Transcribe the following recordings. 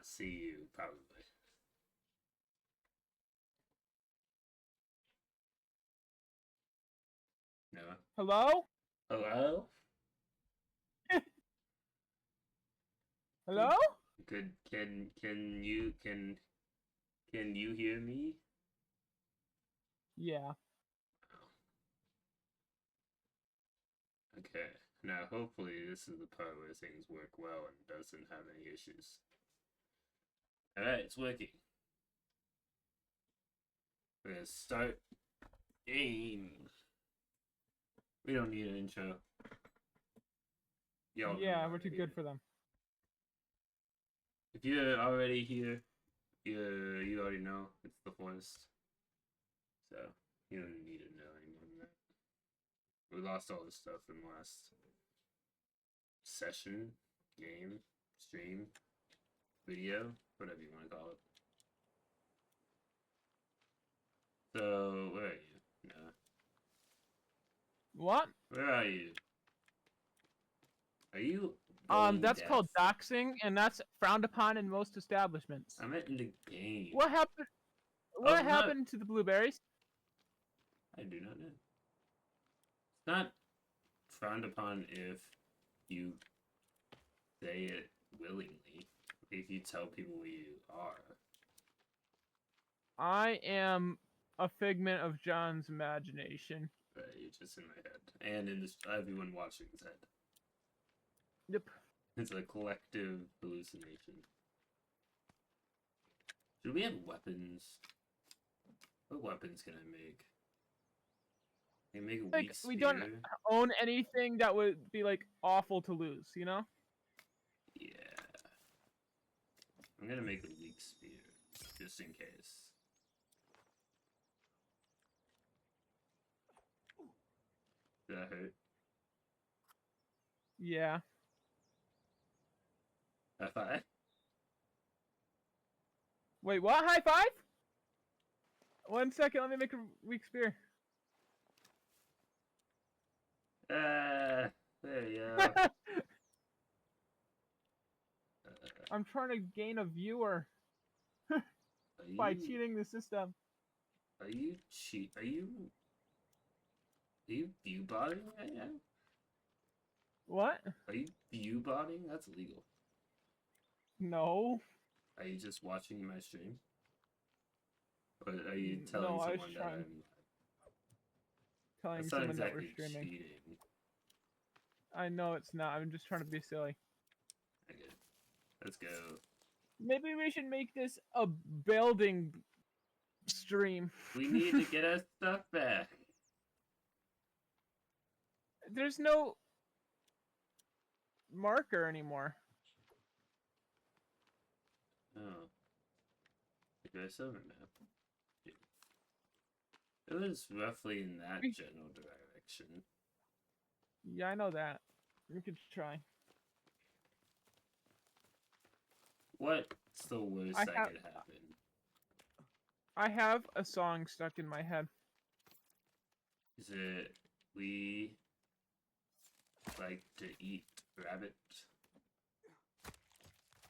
not see you, probably. No. Hello? Hello? Hello? Good. Can you hear me? Yeah. Okay. Now, hopefully, this is the part where things work well and doesn't have any issues. Alright, it's working. We're gonna start game. We don't need an intro. Y'all know Yeah, how we're to too do good it. for them. If you're already here, you already know it's the forest. So, you don't need to know any more than that. We lost all this stuff in the last session, game, stream, video, whatever you want to call it. So, where are you? No. What? Where are you? Are you going That's deaf? called doxing, and that's frowned upon in most establishments. I meant in the game. What happened? Oh, What no. happened to the blueberries? I do not know. It's not frowned upon if you say it willingly. If you tell people who you are. I am a figment of John's imagination. But you're just in my head. And in this everyone watching's head. Yep. It's a collective hallucination. Should we have weapons? What weapons can I make? Can I make a Like, weak we spear? don't own anything that would be, like, awful to lose, you know? Yeah. I'm gonna make a weak spear. Just in case. Did that hurt? Yeah. High five? Wait, what? High five? 1 second, let me make a weak spear. There you go. I'm trying to gain a viewer by cheating the system. Are you cheat? Are you view botting right now? What? Are you view botting? That's illegal. No. Are you just watching my stream? Or are you No, telling I was someone that trying I'm telling That's not someone that we're exactly streaming. cheating. I know it's not. I'm just trying to be silly. Okay. Let's go. Maybe we should make this a building stream. We need to get our stuff back. There's no marker anymore. Oh. Do I still have a map? Yeah. It was roughly in that general direction. Yeah, I know that. We could try. What's the worst that could happen? I have a song stuck in my head. Is it we like to eat rabbit?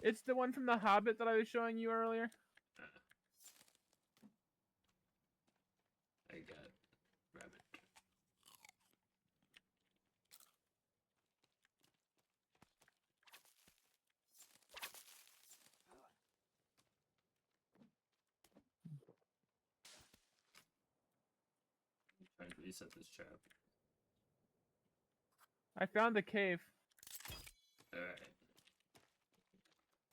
It's the one from The Hobbit that I was showing you earlier. I got rabbit. I'm trying to reset this trap. I found the cave. Alright.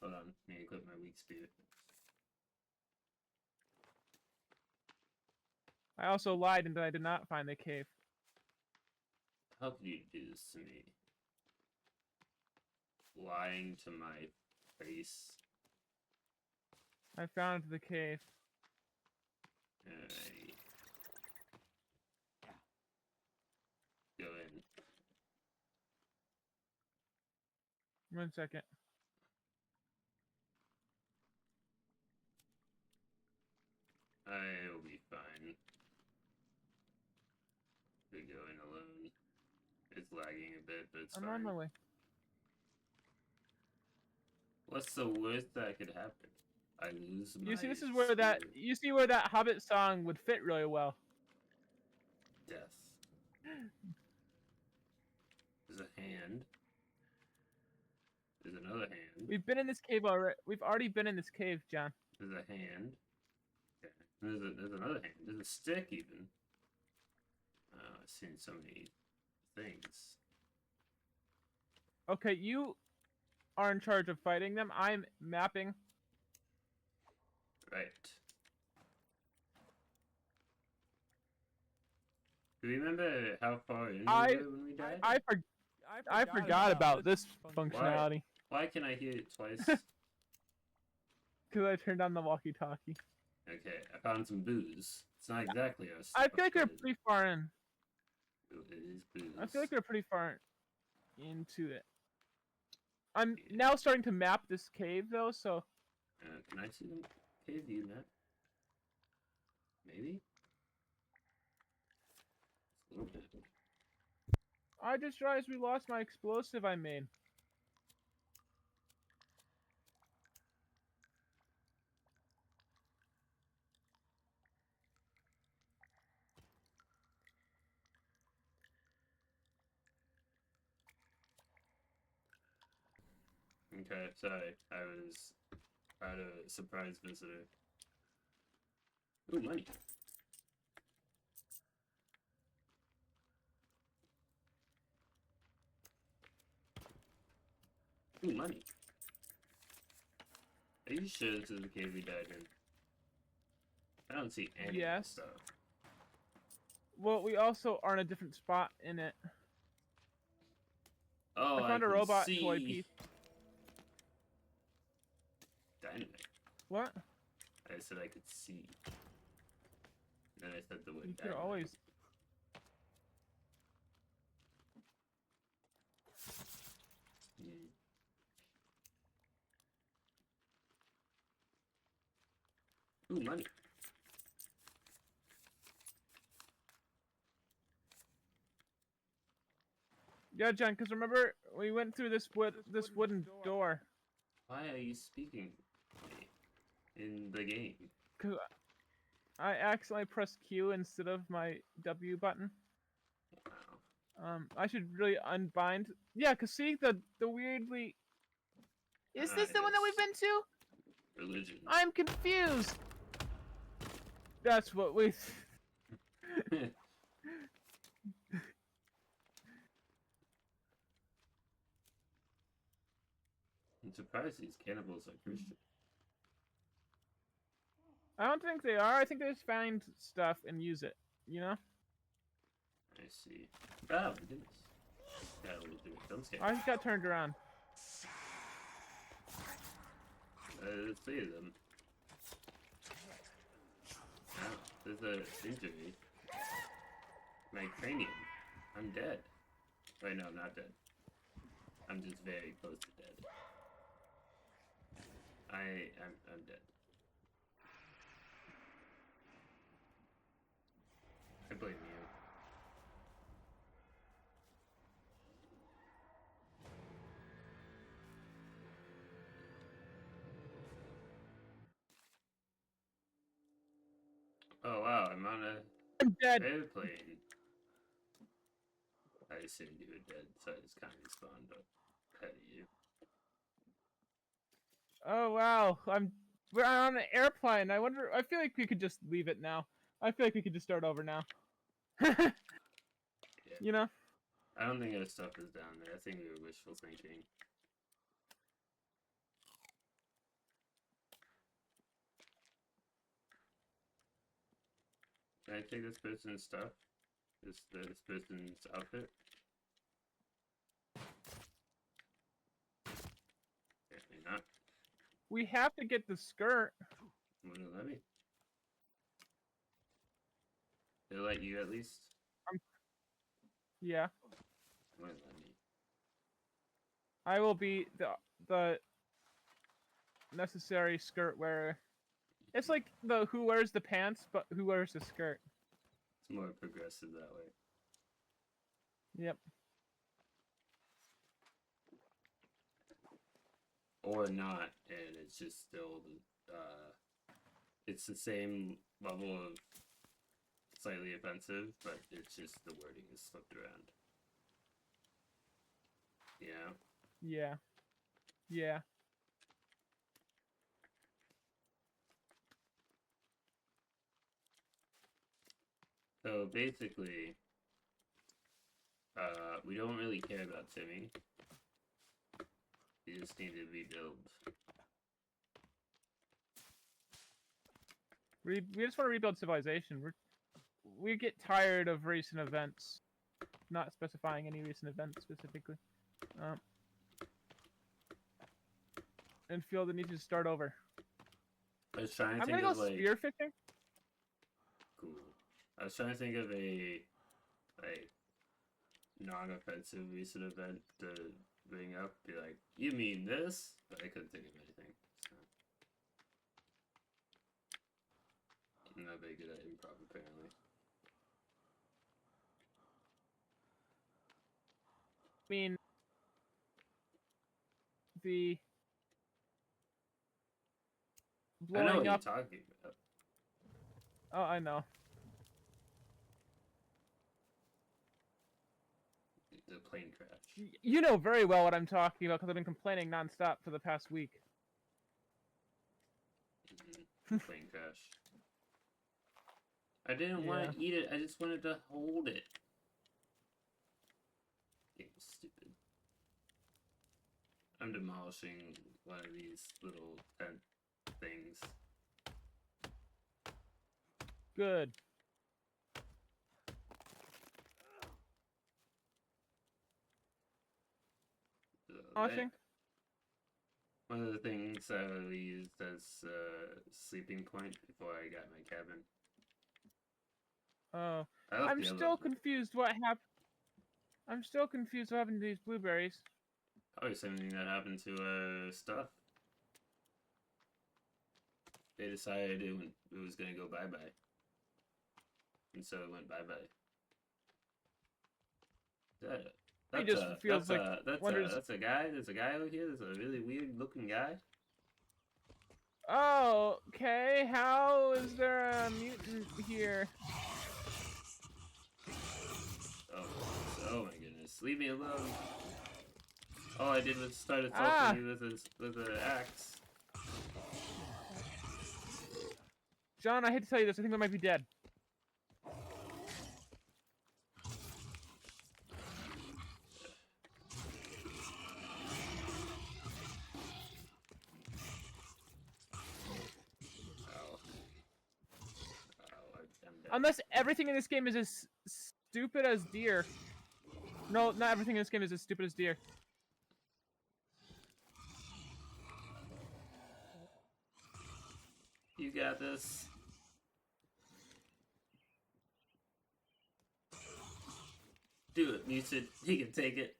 Hold on, need to equip my weak spear. I also lied and I did not find the cave. How could you do this to me? Lying to my face. I found the cave. Alright. Go in. 1 second. I will be fine. To go in alone. It's lagging a bit, but it's I'm fine. on my way. What's the worst that could happen? I lose my. You see, this is where that spirit. you see where that Hobbit song would fit really well. Death. There's a hand. There's another hand. We've been in this cave already. We've already been in this cave, John. There's a hand. Okay. There's another hand. There's a stick even. I've seen so many things. Okay, you are in charge of fighting them. I'm mapping. Right. Do you remember how far in we were when we died? I forgot about this functionality. Why can I hear it twice? Because I turned on the walkie-talkie. Okay, I found some booze. It's not exactly us. I feel like we're pretty far in. It is booze. I feel like we're pretty far into it. I'm now starting to map this cave, though, so... can I see the cave view map? Maybe? It's a little bit. I just realized we lost my explosive I made. Okay, sorry. I had a surprise visitor. Ooh, money. Ooh, money. Are you sure this is the cave we died in? I don't see any stuff. Well, we also are in a different spot in it. Oh, I found a robot toy piece. Dynamite. What? I said I could see. And then I said the word You dynamite. could always... Ooh, money. Yeah, John, because remember, we went through this wooden door. Why are you speaking in the game? Because I accidentally pressed Q instead of my W button. Wow. I should really unbind. Yeah, because see, the weirdly... Is this the one that we've been to? Religion. I'm confused! That's what we... I'm surprised these cannibals are Christian. I don't think they are. I think they just find stuff and use it, you know? I see. Oh, my goodness. Got a little bit of jump scare. I just got turned around. There's 3 of them. Oh, there's an injury. My cranium. I'm dead. Wait, no, I'm not dead. I'm just very close to dead. I'm dead. I blame you. Oh wow, I'm on I'm dead. airplane. I assumed you were dead, so I just kind of spawned up ahead of you. Oh wow, we're on an airplane. I wonder. I feel like we could just leave it now. I feel like we could just start over now. Yeah. You know. I don't think our stuff is down there. I think we were wishful thinking. Can I take this person's stuff? This person's outfit? Apparently not. We have to get the skirt. Wouldn't let me. They'll let you at least? Yeah. Wouldn't let me. I will be the necessary skirt wearer. It's like the who wears the pants, but who wears the skirt. It's more progressive that way. Yep. or not, and it's just still it's the same level of slightly offensive, but it's just the wording is flipped around. Yeah. Yeah. Yeah. So basically, we don't really care about Timmy. We just need to rebuild. We just want to rebuild civilization. We get tired of recent events, not specifying any recent events specifically, and feel the need to start over. I was trying to I'm think gonna of go like spearfishing. cool. I was trying to think of a like non-offensive recent event to bring up. Be like, you mean this? But I couldn't think of anything. So. I'm not very good at improv apparently. I mean, the I know what blowing up. you're talking about. Oh, I know. The plane crash. You know very well what I'm talking about because I've been complaining nonstop for the past week. Plane crash. I didn't want to eat it. I just wanted to hold it. It was stupid. I'm demolishing one of these little tent things. Good. Demolishing? One of the things I used as a sleeping point before I got my cabin. Oh, I'm still confused. What happened? I'm still confused. What happened to these blueberries? Probably something that happened to stuff. They decided it was gonna go bye bye, and so it went bye bye. That's a guy. There's a guy over here. There's a really weird looking guy. Oh, okay. How is there a mutant here? Oh my goodness! Leave me alone. All I did was start assaulting you with an axe. John, I hate to tell you this. I think I might be dead. Unless everything in this game is as stupid as deer. No, not everything in this game is as stupid as deer. You got this. Do it, Muted. He can take it.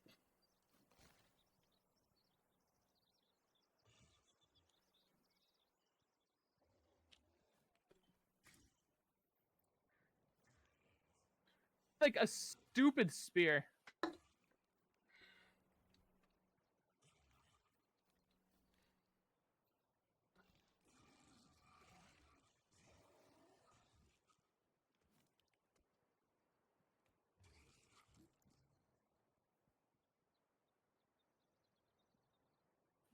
Like a stupid spear.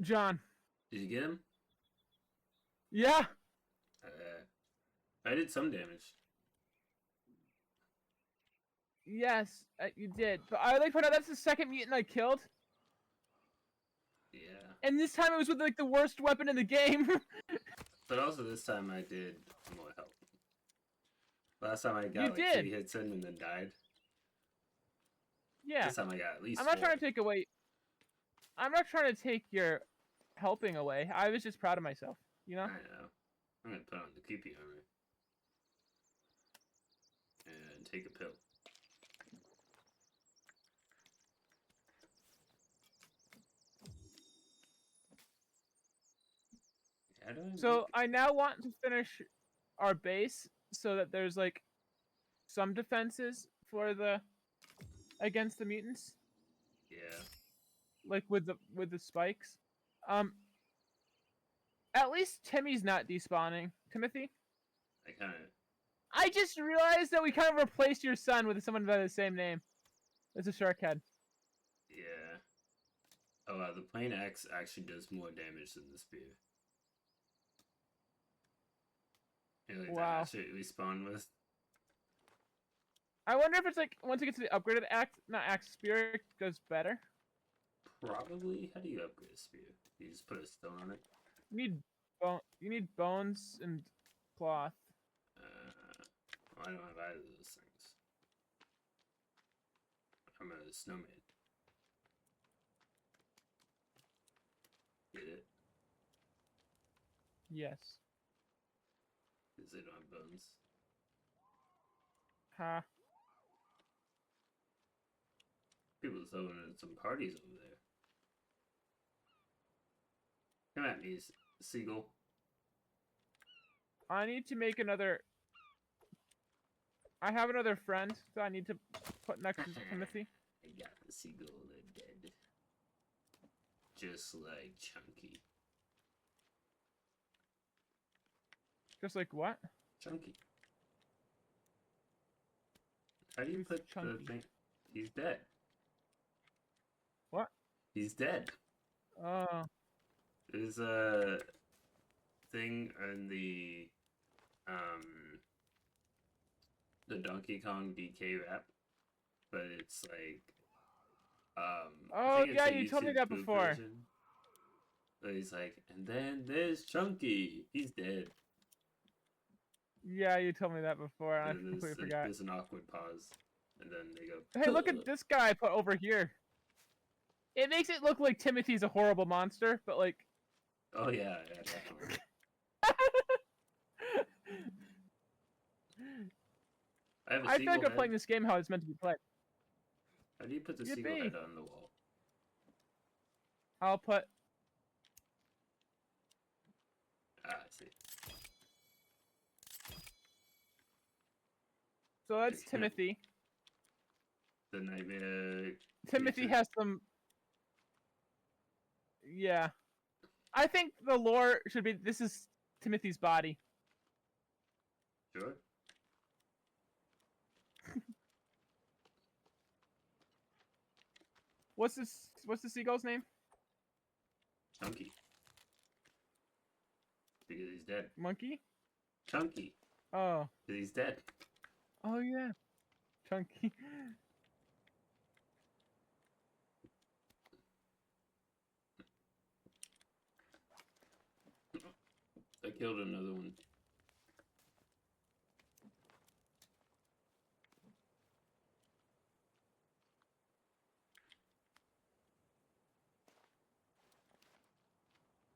John. Did you get him? Yeah. I did some damage. Yes, you did. But I like to point out that's the second mutant I killed. Yeah. And this time it was with like the worst weapon in the game. But also this time I did more help. Last time I got You like did. 3 hits in and then died. Yeah. This time I got at least I'm not 4. trying to take away. I'm not trying to take your helping away. I was just proud of myself. You know. I know. I'm gonna put on the creepy armor and take a pill. So I now want to finish our base so that there's like some defenses for the against the mutants. Yeah. Like with the spikes. At least Timmy's not despawning. Timothy? I I just realized that we kind of replaced your son with someone by the same name. It's a shark head. Yeah. Oh wow, the plane X actually does more damage than the spear. You know, like Wow. that shit we spawn with. I wonder if it's like once it gets to the upgraded axe, not axe, spear, it goes better. Probably. How do you upgrade a spear? You just put a stone on it. You need bones and cloth. Well, I don't have either of those things. I'm a snowman. Get it? Yes. Because they don't have bones. Ha. People's throwing in some parties over there. Come at me, seagull. I need to make another. I have another friend that I need to put next to Timothy. I got the seagull, they're dead. Just like Chunky. Just like what? Chunky. How do you Who's put Chunky? the thing? He's dead. What? He's dead. Oh. There's a thing in the Donkey Kong DK rap, but it's like I Oh think it's yeah, a you told me YouTube that spoof before. version. But he's like, and then there's Chunky. He's dead. Yeah, you told me that before. I And then completely forgot. there's an awkward pause, and then they go. Hey, look at this guy I put over here. It makes it look like Timothy's a horrible monster, but like. Oh yeah, definitely. I feel like I'm playing this game how it's meant to be played. How do you put the seagull head on the wall? I'll put. Ah, I see. So that's Timothy. The nightmare. Timothy has some. Yeah. I think the lore should be this is Timothy's body. Sure. What's the seagull's name? Chunky. Because he's dead. Monkey? Chunky. Oh. Because he's dead. Oh yeah. Chunky. I killed another one.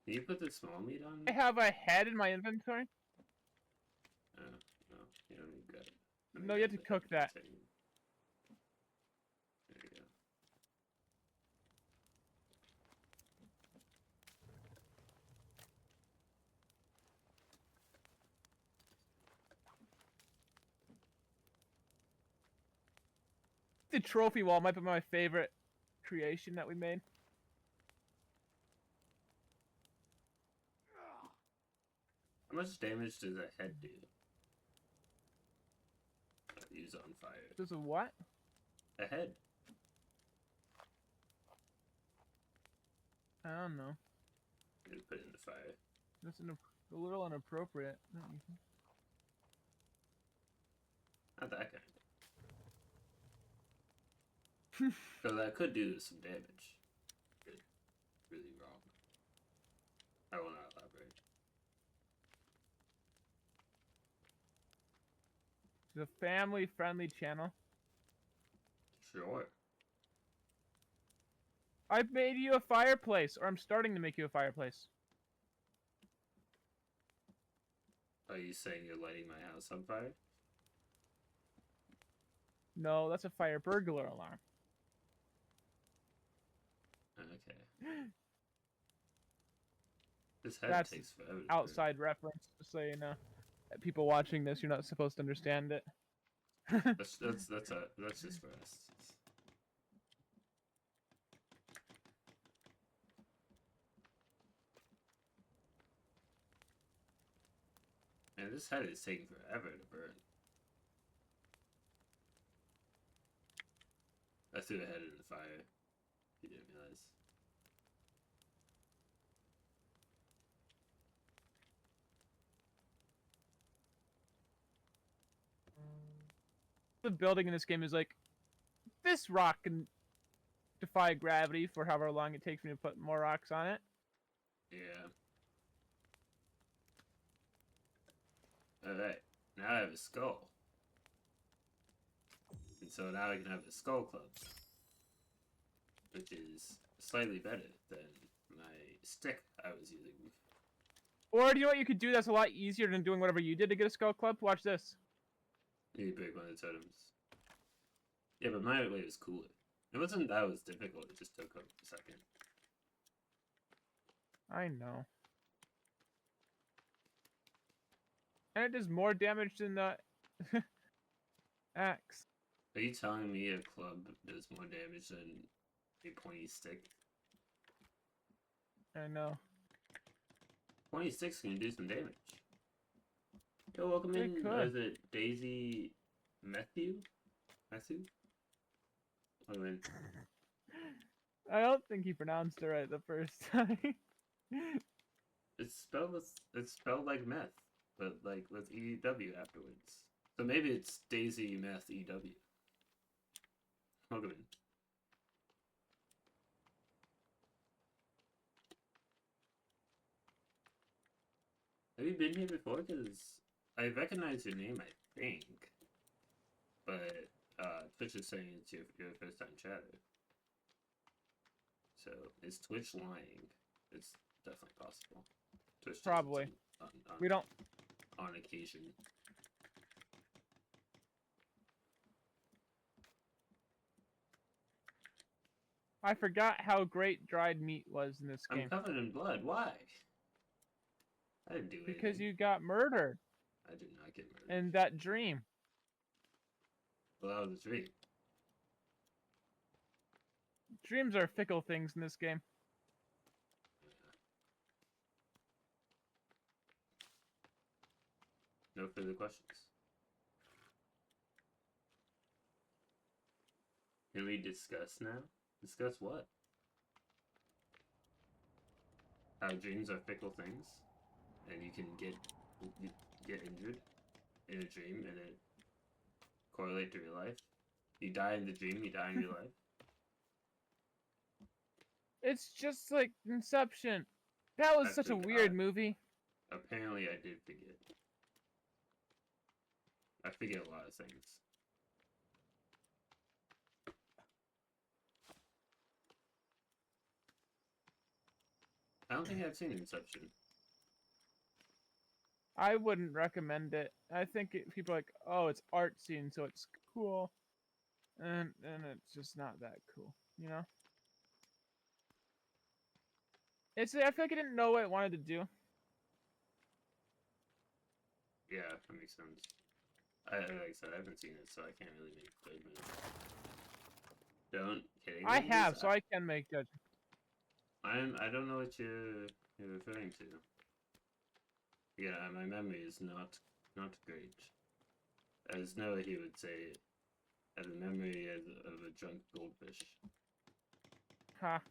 Can you put the small meat on? I have a head in my inventory. No, you don't need that. No, you have to cook that. There you go. The trophy wall might be my favorite creation that we made. How much damage does that head do? Use on fire. Does a what? A head. I don't know. Just put it in the fire. That's a little inappropriate. Not that kind. So that could do some damage. Really wrong. I will not elaborate. It's a family-friendly channel. Sure. I've made you a fireplace, or I'm starting to make you a fireplace. Are you saying you're lighting my house on fire? No, that's a fire burglar alarm. Okay. This head That's takes forever. outside reference, just so you know. People watching this, you're not supposed to understand it. That's just for us. Man, this head is taking forever to burn. I threw the head in the fire. If you didn't realize. The building in this game is like, this rock can defy gravity for however long it takes me to put more rocks on it. Yeah. Alright, now I have a skull. And so now I can have a skull club. Which is slightly better than my stick I was using. Or do you know what you could do that's a lot easier than doing whatever you did to get a skull club? Watch this. You break one of the totems. Yeah, but my way was cooler. It wasn't that was difficult, it just took a second. I know. And it does more damage than the axe. Are you telling me a club does more damage than a pointy stick? I know. Pointy sticks can do some damage. Yo, welcome They in. could. Is it Daisy Matthew? Matthew? Welcome in. I don't think he pronounced it right the first time. It's spelled like meth, but like with EW afterwards. So maybe it's Daisy Meth EW. Welcome in. Have you been here before? Because I recognize your name, I think. But Twitch is saying it's your first time chatter. So is Twitch lying? It's definitely possible. Twitch does it Probably. We don't. On occasion. I forgot how great dried meat was in this game. I'm covered in blood. Why? I didn't do anything. Because you got murdered. I did not get murdered. In that dream. Well, that was a dream. Dreams are fickle things in this game. No further questions. Can we discuss now? Discuss what? How dreams are fickle things, and you can get injured in a dream, and it correlate to real life. You die in the dream, you die in real life. It's just like Inception. That was such a weird movie. Apparently, I did forget. I forget a lot of things. I don't think I've seen Inception. I wouldn't recommend it. I think people are like, oh, it's artsy and so it's cool. And it's just not that cool, you know? I feel like it didn't know what it wanted to do. Yeah, that makes sense. Like I said, I haven't seen it, so I can't really make judgments. Don't kidding. I have, so I can make judgments. I don't know what you're referring to. Yeah, my memory is not great. As Noah he would say, I have the memory of a drunk goldfish. Ha.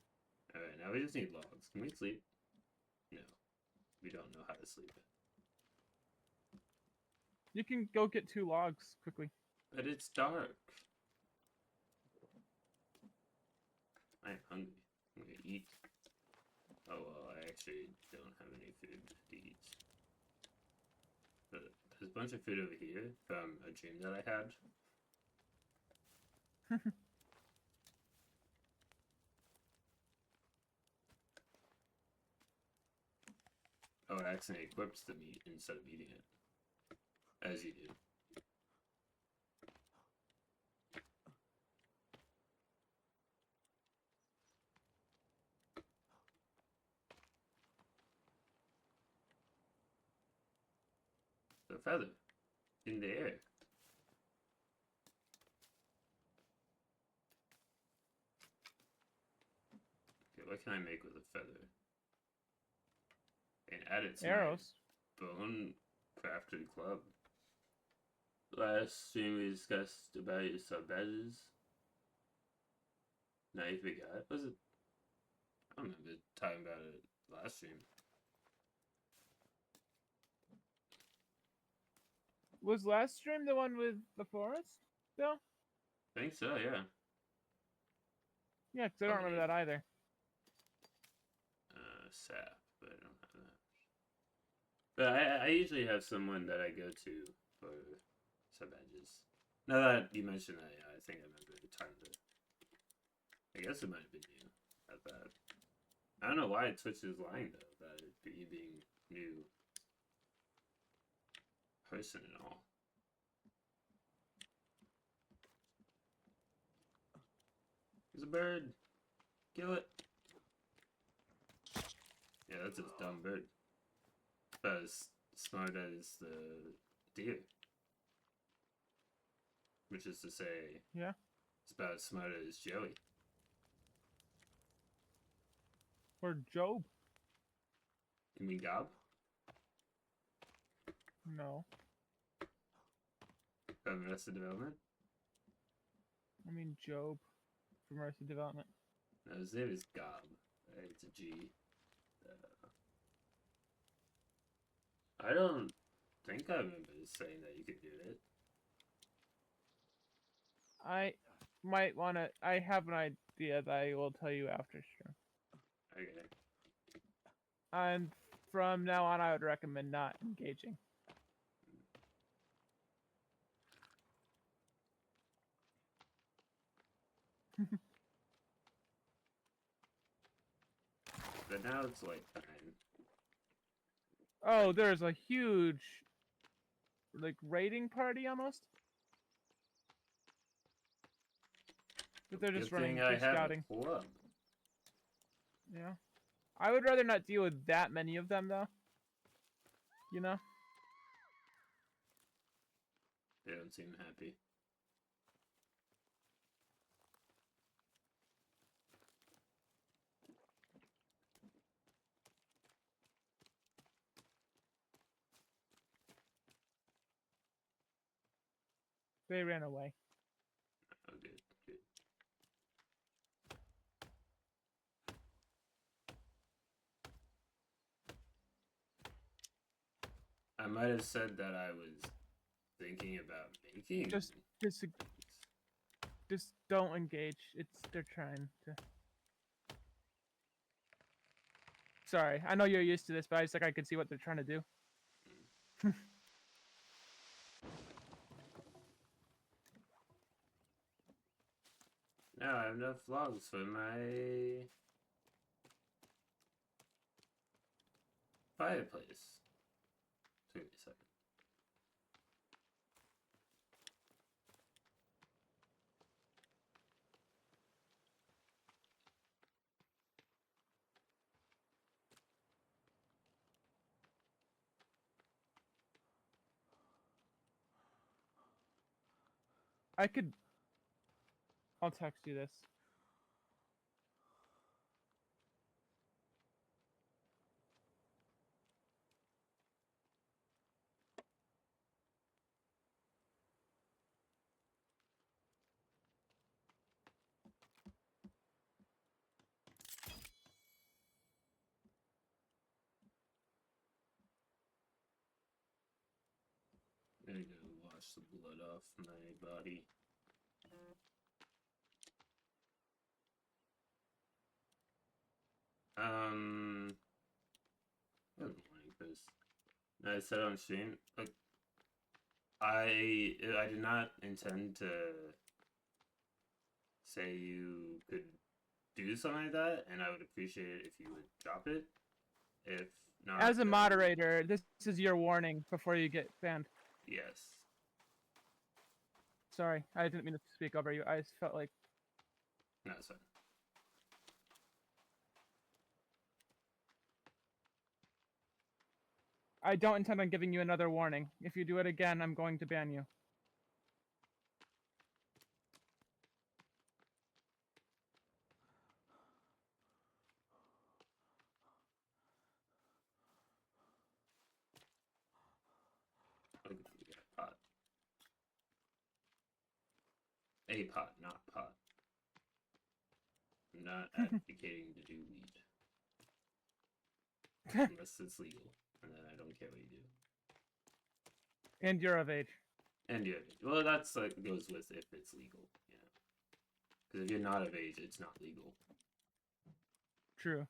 Alright, now we just need logs. Can we sleep? No. We don't know how to sleep. You can go get 2 logs quickly. But it's dark. I'm hungry. I'm gonna eat. Oh well, I actually don't have any food to eat. But there's a bunch of food over here from a dream that I had. Oh, it accidentally equips the meat instead of eating it. As you do. The feather. In the air. Okay, what can I make with a feather? And add it to Arrows. my bone crafted club. Last stream we discussed about your sub badges. Now you forgot. Was it? I don't remember talking about it last stream. Was last stream the one with the forest? Still? I think so, yeah. Yeah, because I don't remember that either. Sap, but I don't have that. But I usually have someone that I go to for sub badges. Now that you mentioned that, yeah, I think I remember the time to. I guess it might have been you. Not bad. I don't know why Twitch is lying though about it, you being new person and all. There's a bird. Kill it. Yeah, that's a dumb bird. About as smart as the deer. Which is to say, yeah, it's about as smart as Joey. Or Job? You mean Gob? No. From Arrested Development? I mean Job from Arrested Development. No, his name is Gob. Right? It's a G. I don't think I remember saying that you could do it. I might want to. I have an idea that I will tell you after stream. Okay. And from now on, I would recommend not engaging. But now it's like 9. Oh, there's a huge, like, raiding party almost. But they're just Good running thing I just have scouting. a club. Yeah. I would rather not deal with that many of them, though. You know? They don't seem happy. They ran away. Oh, good, good. I might have said that I was thinking about making. Just don't engage. They're trying to. Sorry, I know you're used to this, but I just I could see what they're trying to do. Now I have enough logs for my fireplace. Wait a second. I could. I'll text you this. I need to wash the blood off my body. Good morning, Chris. I said on stream, like, I did not intend to say you could do something like that, and I would appreciate it if you would drop it. If not, As a then moderator, this is your warning before you get banned. yes. Sorry, I didn't mean to speak over you. I just felt like No, it's fine. I don't intend on giving you another warning. If you do it again, I'm going to ban you. Looking for the pot. A pot, not pot. I'm not advocating to do weed. Unless it's legal. And then I don't care what you do. And you're of age. And you're of age. Well, that's like goes with if it's legal, you know. Because if you're not of age, it's not legal. True.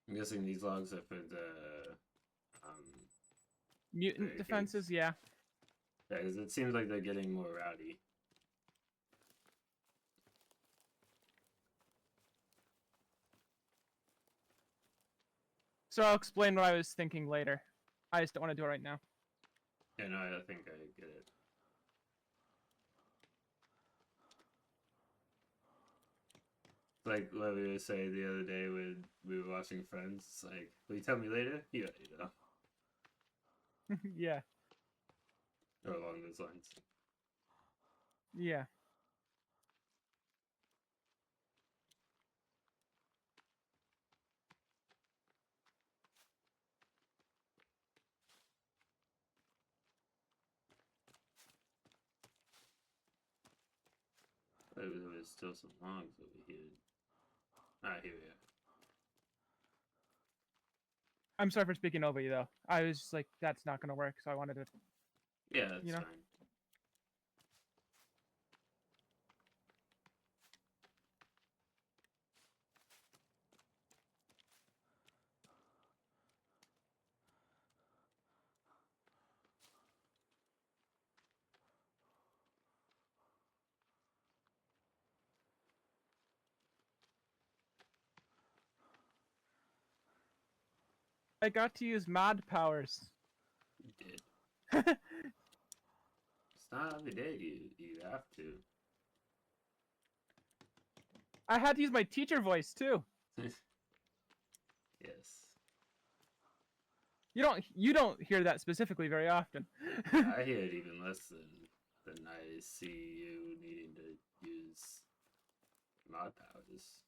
I'm guessing these logs are for the Mutant barricades. defenses, yeah. Yeah, because it seems like they're getting more rowdy. So I'll explain what I was thinking later. I just don't want to do it right now. Yeah, no, I think I get it. It's like what we were saying the other day when we were watching Friends. It's like, will you tell me later? Yeah, you know. Yeah. Or along those lines. Yeah. There was still some logs over here. Ah, here we are. I'm sorry for speaking over you, though. I was just like, that's not going to work, so I wanted to... Yeah, that's You know? fine. I got to use mod powers. You did. It's not every day you have to. I had to use my teacher voice, too. Yes. You don't hear that specifically very often. I hear it even less than I see you needing to use mod powers.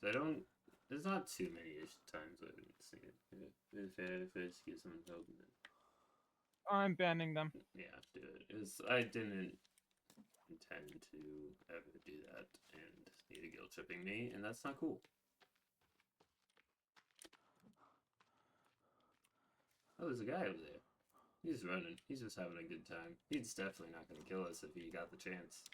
So I don't. There's not too many times I haven't seen it. If I just get someone's help, then I'm banning them. yeah, do it. I didn't intend to ever do that, and you're guilt tripping me, and that's not cool. Oh, there's a guy over there. He's running. He's just having a good time. He's definitely not going to kill us if he got the chance.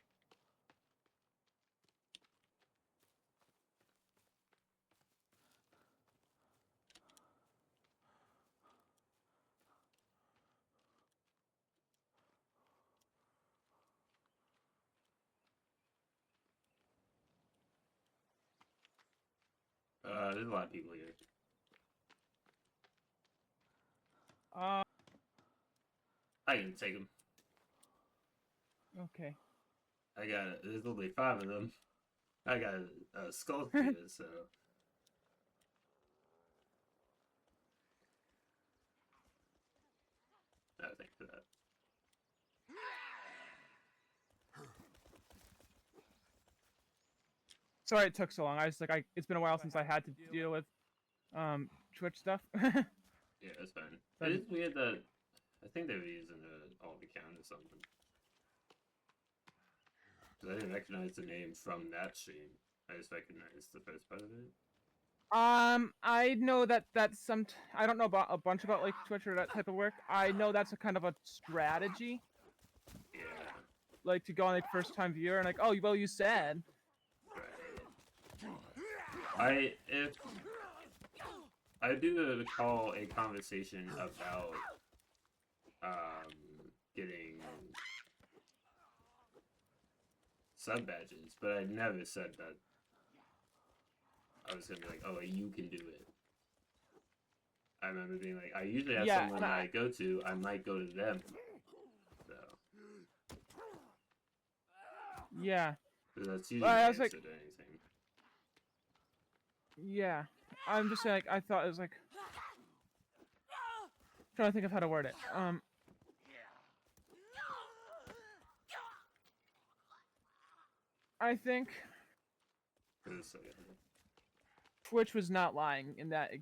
There's a lot of people here. I can take them. Okay. There's only 5 of them. I got a skull here, so. No, thanks for that. Sorry it took so long. I was like, it's been a while since I had to deal with Twitch stuff. Yeah, that's fine. It is weird that I think they were using an alt account or something. Because I didn't recognize the name from that stream. I just recognized the first part of it. I know that's I don't know about a bunch about like Twitch or that type of work. I know that's a kind of a strategy. Yeah. Like to go on like first time viewer and like, oh well you said. Right. I do recall a conversation about getting sub badges, but I never said that I was gonna be like, oh, you can do it. I remember being like, I usually have someone that I go to, I might go to them. So. Yeah. So that's usually the answer to anything. Yeah. I'm just saying, like, I thought it was like... trying to think of how to word it. I think So, yeah. Twitch was not lying in that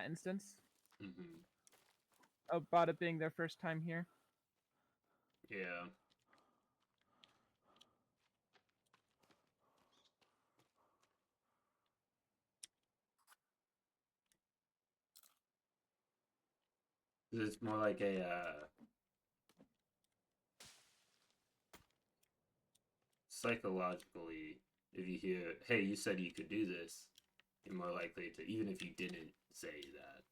instance Mm-hmm. about it being their first time here. Yeah. It's more like a psychologically, if you hear, hey, you said you could do this, you're more likely to, even if you didn't say that,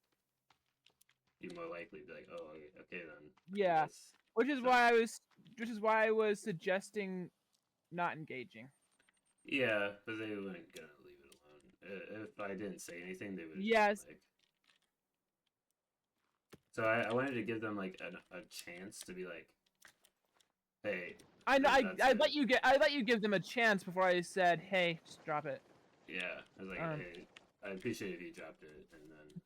you're more likely to be like, oh, okay then. Yeah, which is So, why I was suggesting not engaging. yeah, but they weren't gonna leave it alone. If I didn't say anything, they would have Yes. just been like. So I wanted to give them like a chance to be like, hey. I know. I it. let you give them a chance before I said, "Hey, just drop it." Yeah, I was like, hey, I appreciate if you dropped it, and then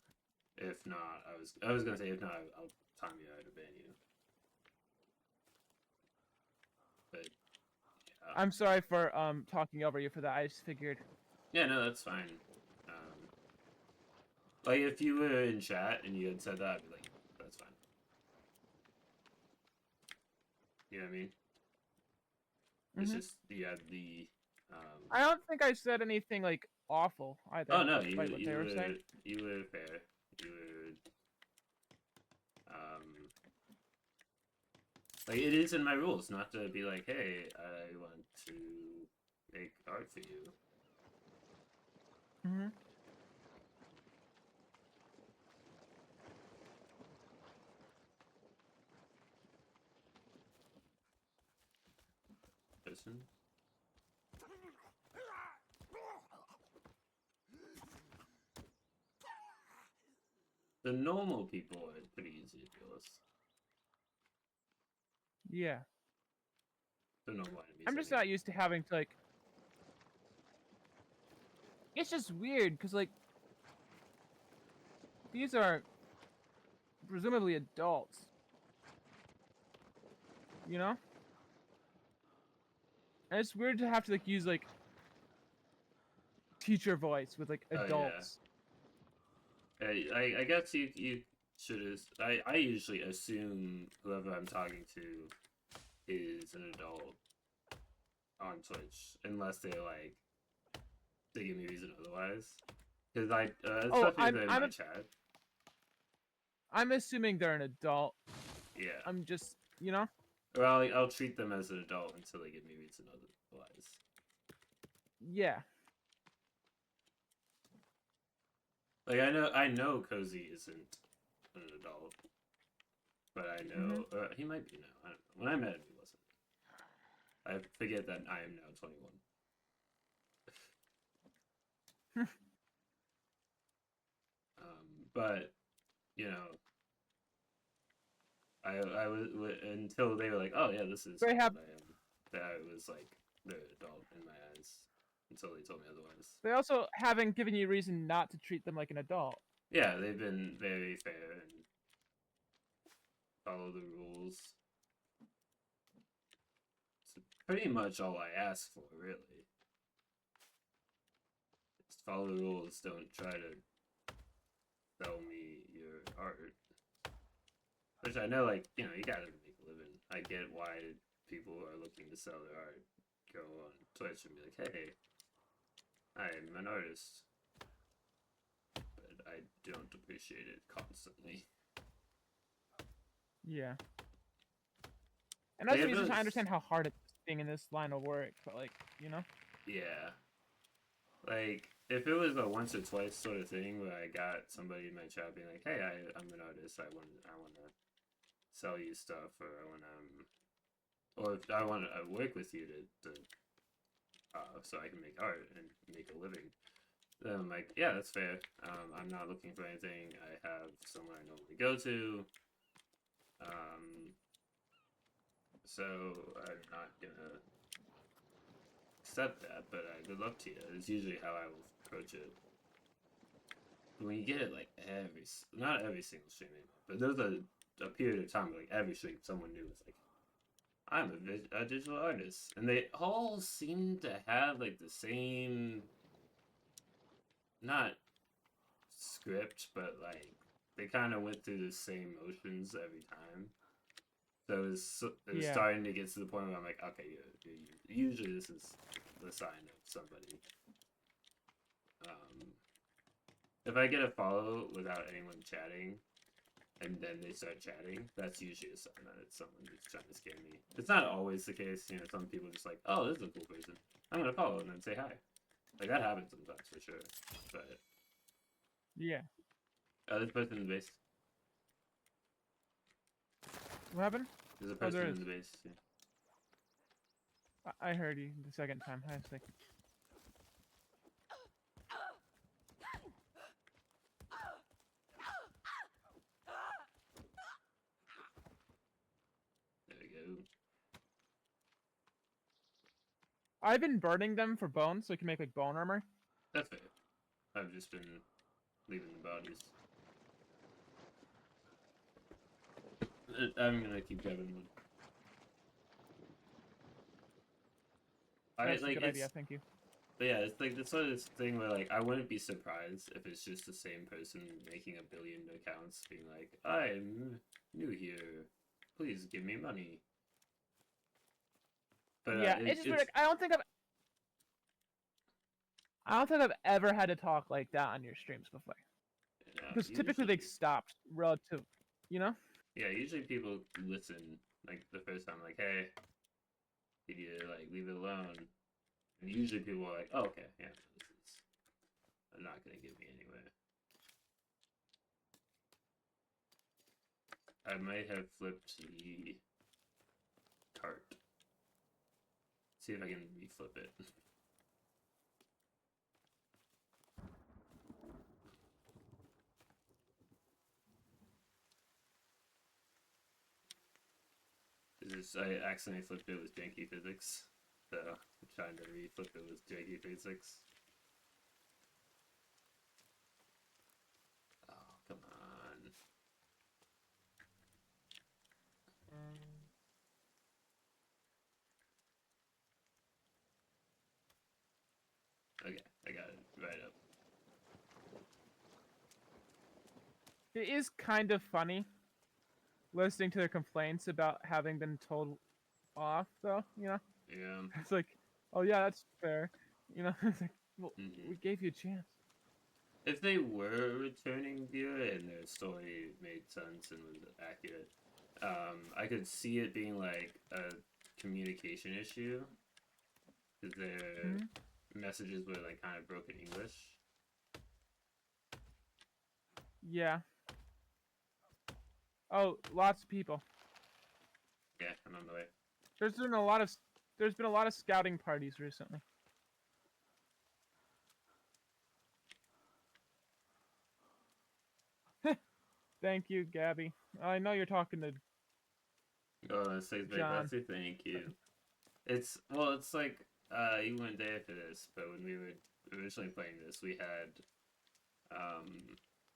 if not, I was gonna say if not, I'll time you out to ban you. But yeah. I'm sorry for talking over you for that. I just figured. Yeah, no, that's fine. Like if you were in chat and you had said that, I'd be like, that's fine. You know what I mean? It's just you had the. I don't think I said anything like awful either. Oh no, you what they were saying. You were fair. You were. Like it is in my rules not to be like, hey, I want to make art for you. Mm-hmm. Listen. The normal people are pretty easy to deal with. Yeah. The normal enemies. I'm just not used to having to like. It's just weird because like these are presumably adults. You know? And it's weird to have to like use like teacher voice with like adults. Oh, yeah. I guess you should. I usually assume whoever I'm talking to is an adult on Twitch, unless they give me a reason otherwise. Because especially in my chat. I'm assuming they're an adult. Yeah. I'm just, you know. Well, I'll treat them as an adult until they give me a reason otherwise. Yeah. Like I know Cozy isn't an adult, but I know he might be now. I don't know. When I met him, he wasn't. I forget that I am now 21. But you know, I was until they were like, oh yeah, this is They have. what I am. That I was like the adult in my eyes until they told me otherwise. They also haven't given you reason not to treat them like an adult. Yeah, they've been very fair and follow the rules. It's pretty much all I ask for, really. Just follow the rules. Don't try to sell me your art. Which I know, like, you know, you gotta make a living. I get why people who are looking to sell their art go on Twitch and be like, hey, I'm an artist. But I don't appreciate it constantly. Yeah. And that's the I understand how hard it's being in this line of work, but like, you know? Yeah. Like, if it was a once or twice sort of thing where I got somebody in my chat being like, hey, I'm an artist, I want to sell you stuff, or or if I want to work with you to so I can make art and make a living, then I'm like, yeah, that's fair. I'm not looking for anything. I have somewhere I normally go to. So I'm not gonna accept that, but good luck to you. It's usually how I will approach it. when you get it like not every single stream anymore, but there's a period of time where like every stream someone new is like, I'm a digital artist, and they all seem to have like the same, not script, but like they kind of went through the same motions every time. So it was Yeah. starting to get to the point where I'm like, okay, usually this is the sign of somebody. If I get a follow without anyone chatting, and then they start chatting, that's usually a sign that it's someone who's trying to scam me. It's not always the case, you know, some people are just like, oh, this is a cool person, I'm gonna follow and then say hi. Like, that happens sometimes, for sure. But, Yeah. this person in the base. What happened? There's a person there in is. the base, yeah. I heard you the second time. I was like, There we go. I've been burning them for bones so we can make like bone armor. That's fair. I've just been leaving the bodies. I'm gonna keep having one. That's a good idea. Thank you. But yeah, it's like this sort of thing where like I wouldn't be surprised if it's just the same person making a billion accounts, being like, "I'm new here, please give me money." But Yeah, it's just weird. Like, I don't think I've ever had to talk like that on your streams before. Because typically they stopped relative, you know? Yeah, usually people listen like the first time, like, "Hey, did you like leave it alone?" And usually people are like, "Oh, okay, yeah, this is not gonna get me anywhere." I might have flipped the cart. See if I can reflip it. I accidentally flipped it with janky physics, so I'm trying to reflip it with janky physics. Oh, come on. Okay, I got it right up. It is kind of funny listening to their complaints about having been told off, though, you know? Yeah. It's like, oh yeah, that's fair. You know, it's like, well, we gave you a chance. If they were a returning viewer and their story made sense and was accurate, I could see it being like a communication issue, because their messages were like kind of broken English. Yeah. Oh, lots of people. Yeah, I'm on the way. There's been a lot of scouting parties recently. Thank you, Gabby. I know you're talking to Oh, says John. Thank you. It's like you weren't there for this, but when we were originally playing this, we had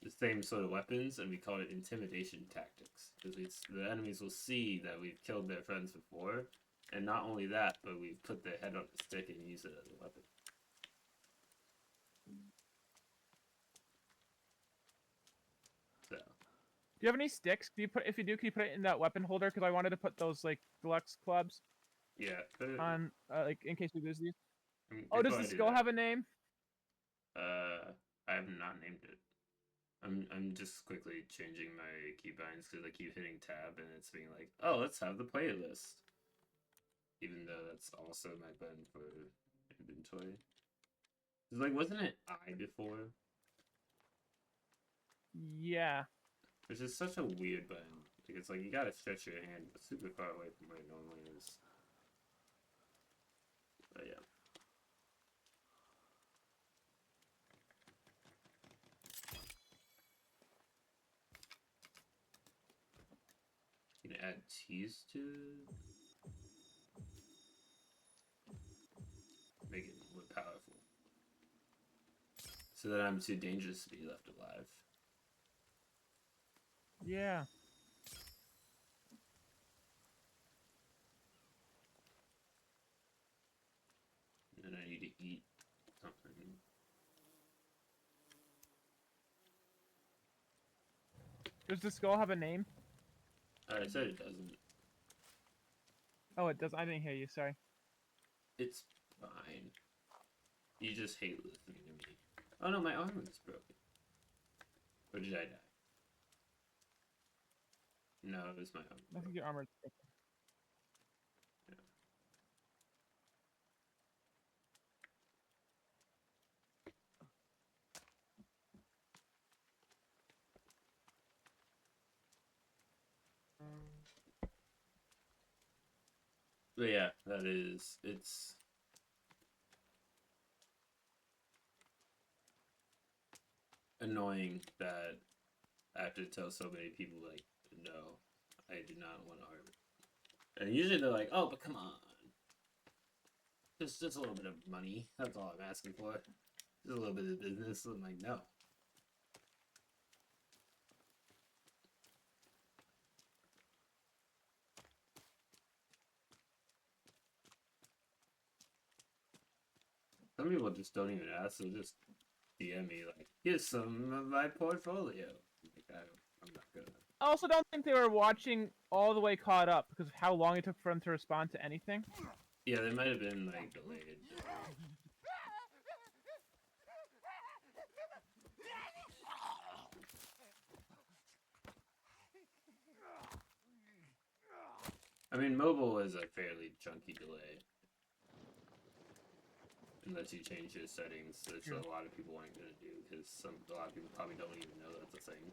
the same sort of weapons, and we called it intimidation tactics, because the enemies will see that we've killed their friends before, and not only that, but we've put their head on a stick and used it as a weapon. So. Do you have any sticks? If you do, can you put it in that weapon holder? Because I wanted to put those like deluxe clubs. Yeah. On like in case we lose these. Oh, does the skull have a name? I have not named it. I'm just quickly changing my keybinds because I keep hitting tab and it's being like, oh, let's have the playlist. Even though that's also my button for inventory. It's like, wasn't it I before? Yeah. Which is such a weird button. Like, it's like you gotta stretch your hand super far away from where it normally is. But yeah. You can add cheese to make it more powerful. So that I'm too dangerous to be left alive. Yeah. And I need to eat something. Does the skull have a name? I said it doesn't. Oh, it does. I didn't hear you. Sorry. It's fine. You just hate listening to me. Oh no, my arm is broken. Or did I die? No, it was my arm. I think your armor. Yeah. But yeah, that is, it's annoying that I have to tell so many people, like, no, I do not want art. And usually they're like, oh, but come on. Just a little bit of money. That's all I'm asking for. Just a little bit of business. I'm like, no. Some people just don't even ask. They'll just DM me like, here's some of my portfolio. Like, I'm not gonna. I also don't think they were watching all the way caught up because of how long it took for them to respond to anything. Yeah, they might have been like delayed. I mean, mobile is a fairly chunky delay. Unless you change your settings, which a lot of people aren't gonna do, because a lot of people probably don't even know that's a thing.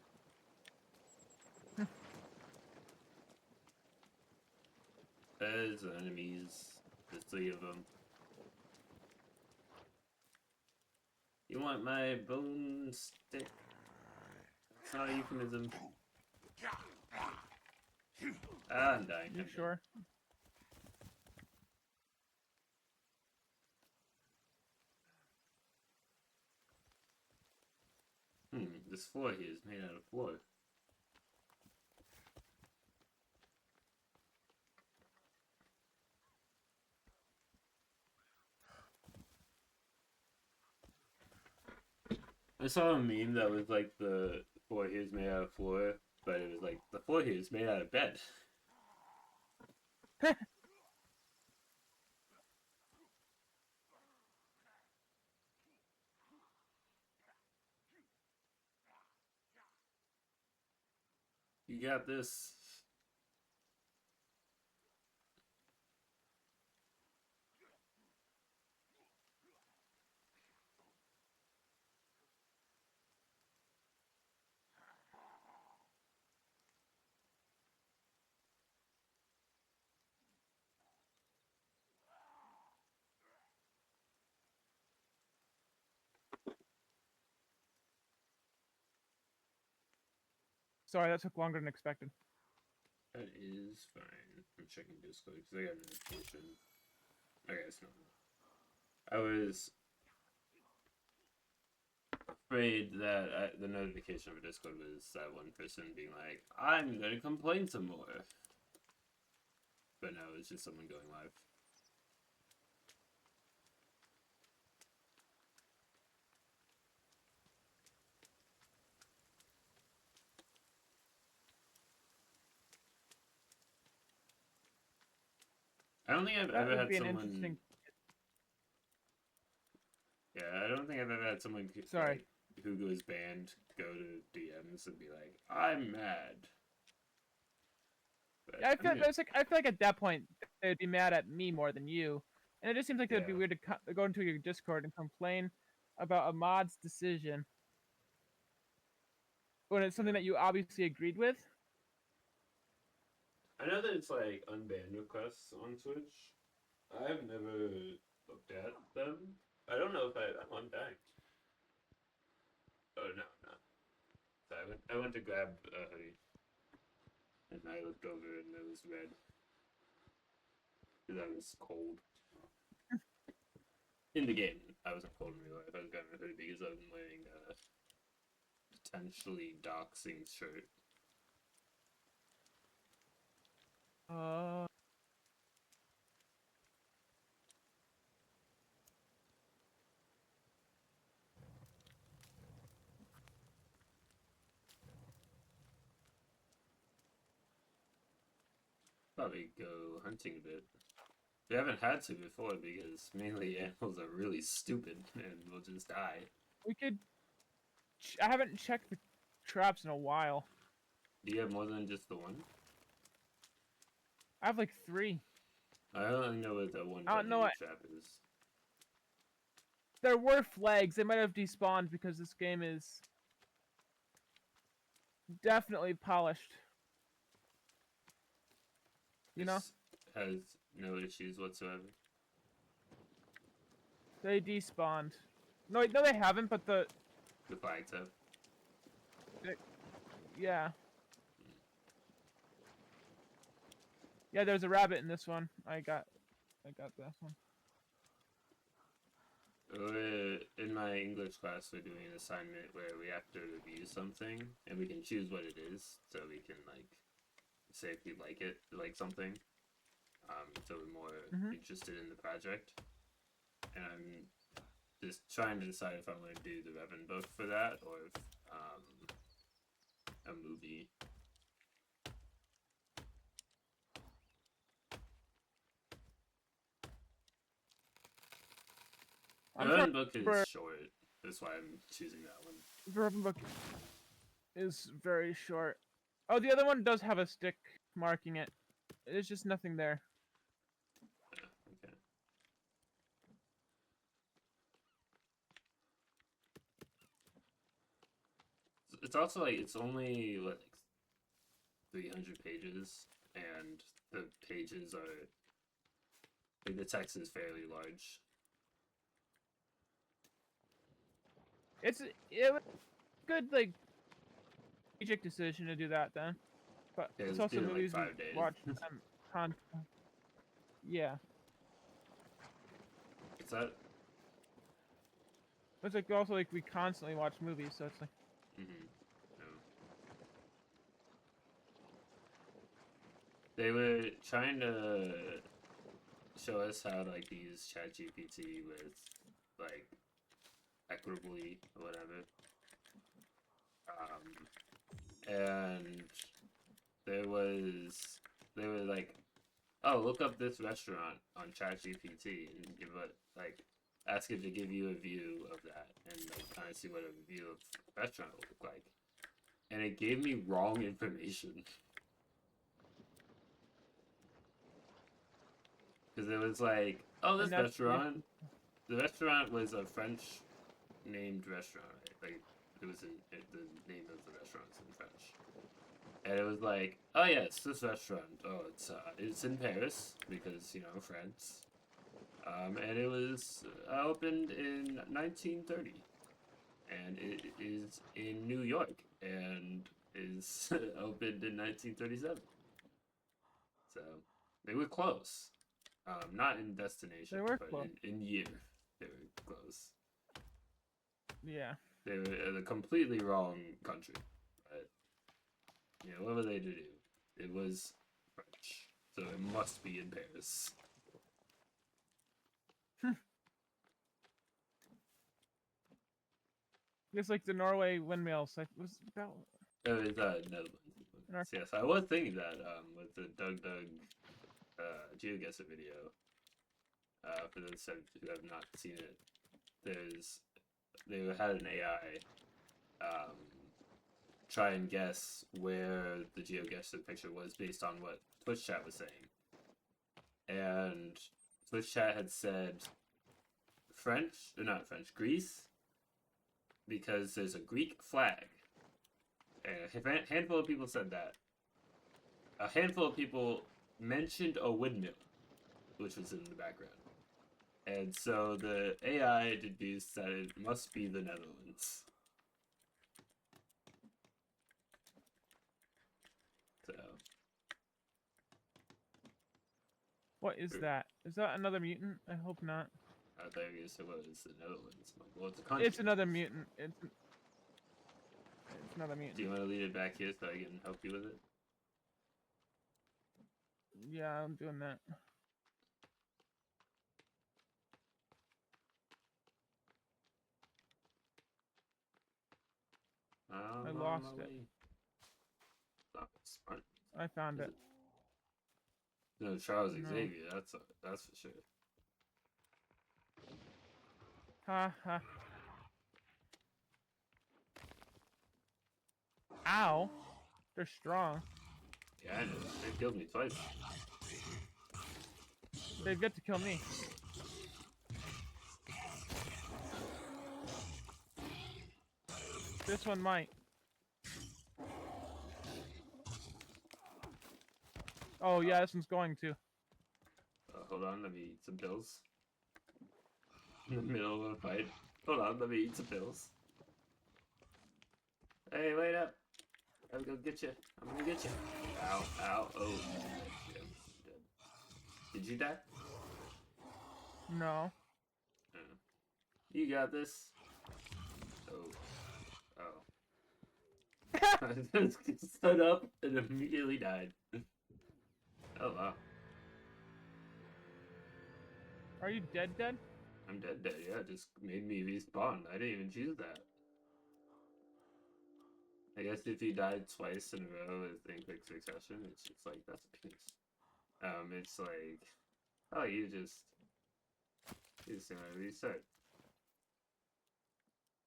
There's enemies. There's 3 of them. You want my bone stick? It's not a euphemism. Ah, I'm dying. You sure? This floor here is made out of wood. I saw a meme that was like the floor here is made out of floor, but it was like the floor here is made out of bed. You got this. Sorry, that took longer than expected. That is fine. I'm checking Discord because I got a notification. Okay, it's not. I was afraid that the notification for Discord was that one person being like, I'm gonna complain some more. But no, it's just someone going live. I don't think I've That ever would had be an someone. interesting. Yeah, I don't think I've ever had someone Sorry. like, who goes banned go to DMs and be like, I'm mad. But, Yeah, I feel like at that point they'd be mad at me more than you, and it just seems like it'd be Yeah. weird to go into your Discord and complain about a mod's decision when it's something that you obviously agreed with. I know that it's like unbanned requests on Twitch. I've never looked at them. I don't know if I'm on back. Oh no, no. So I went to grab a hoodie, and I looked over and it was red because I was cold. in the game. I wasn't cold in real life. I was wearing a hoodie because I'm wearing a potentially doxing shirt. Probably go hunting a bit. We haven't had to before because mainly animals are really stupid and will just die. We could. I haven't checked the traps in a while. Do you have more than just the one? I have like 3. I only know what the one I don't know what. trap is. There were flags. They might have despawned because this game is definitely polished. You know? Has no issues whatsoever. They despawned. No, they haven't, but the flags have. Yeah. Yeah, there's a rabbit in this one. I got this one. In my English class, we're doing an assignment where we have to review something, and we can choose what it is, so we can like say if we like something. So we're more interested in the project, and I'm just trying to decide if I want to do the Revan book for that or if a movie. The Revan book is short. That's why I'm choosing that one. The Revan book is very short. Oh, the other one does have a stick marking it. There's just nothing there. Okay. It's also like it's only what, like 300 pages, and the pages are like the text is fairly large. It was a good like strategic decision to do that then, but Yeah, it's also movies like 5 days. Watch yeah. What's that? It's like also like we constantly watch movies, so it's like. No. They were trying to show us how to like use ChatGPT with like equitably or whatever. And they were like, oh, look up this restaurant on ChatGPT and give it like ask it to give you a view of that and like kind of see what a review of the restaurant would look like. And it gave me wrong information. Because it was like, oh, this restaurant, the restaurant was a French named restaurant, right? Like it was the name of the restaurant's in French. And it was like, oh yes, this restaurant. Oh, it's in Paris because France. And it was opened in 1930, and it is in New York, and is opened in 1937. So they were close, not in destination, but in year they were close. Yeah. They were in a completely wrong country, but what were they to do? It was French, so it must be in Paris. It's like the Norway windmills. Like was that? Oh, it's Netherlands. Yes, I was thinking that with the Doug GeoGuessr video. For those who have not seen it, they had an AI try and guess where the GeoGuessr picture was based on what Twitch chat was saying, and Twitch chat had said Greece, because there's a Greek flag. And a handful of people said that. A handful of people mentioned a windmill, which was in the background. And so the AI deduced that it must be the Netherlands. So. What is that? Is that another mutant? I hope not. I thought you were gonna say, what is the Netherlands? I'm like, well, it's a country. It's another mutant. It's another Do you mutant. want to lead it back here so I can help you with it? Yeah, I'm doing that. I lost it. Not smart. I found Is it. it? No, Charles No. Xavier. That's for sure. Ha ha. Ow. They're strong. Yeah, I know. They killed me twice. They've got to kill me. This one might. Oh yeah, this one's going to. Hold on, let me eat some pills. In the middle of a fight. Hold on, let me eat some pills. Hey, wait up! I'm gonna get you. I'm gonna get you. Ow, ow, oh. I'm dead. Did you die? No. You got this. Oh. Oh. I just stood up and immediately died. Oh wow. Are you dead? I'm dead. Yeah, it just made me respawn. I didn't even choose that. I guess if you died twice in a row in quick succession, it's just like, that's a penis. It's like, oh, you just gonna restart.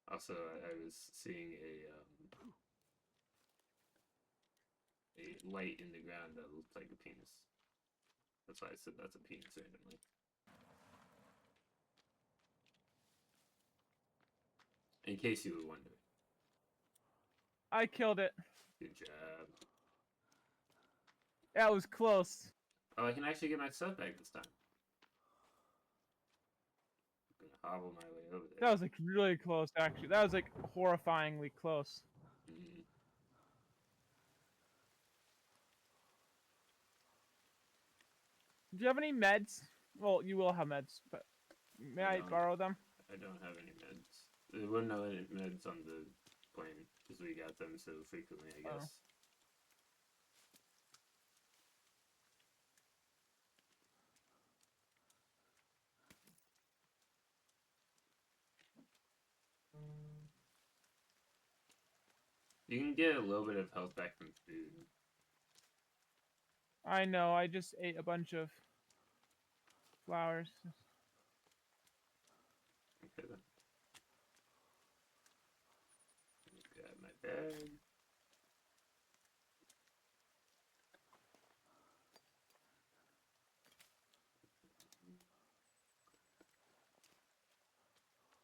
Also, I was seeing a light in the ground that looked like a penis. That's why I said that's a penis randomly. In case you were wondering. I killed it. Good job. That was close. Oh, I can actually get my stuff back this time. I'm gonna hobble my way over there. That was like really close, actually. That was like horrifyingly close. Mm. Do you have any meds? Well, you will have meds, but may I borrow them? I don't have any meds. There were no meds on the plane because we got them so frequently, I guess. You can get a little bit of health back from food. I know, I just ate a bunch of flowers. Okay then. Let me grab my bag.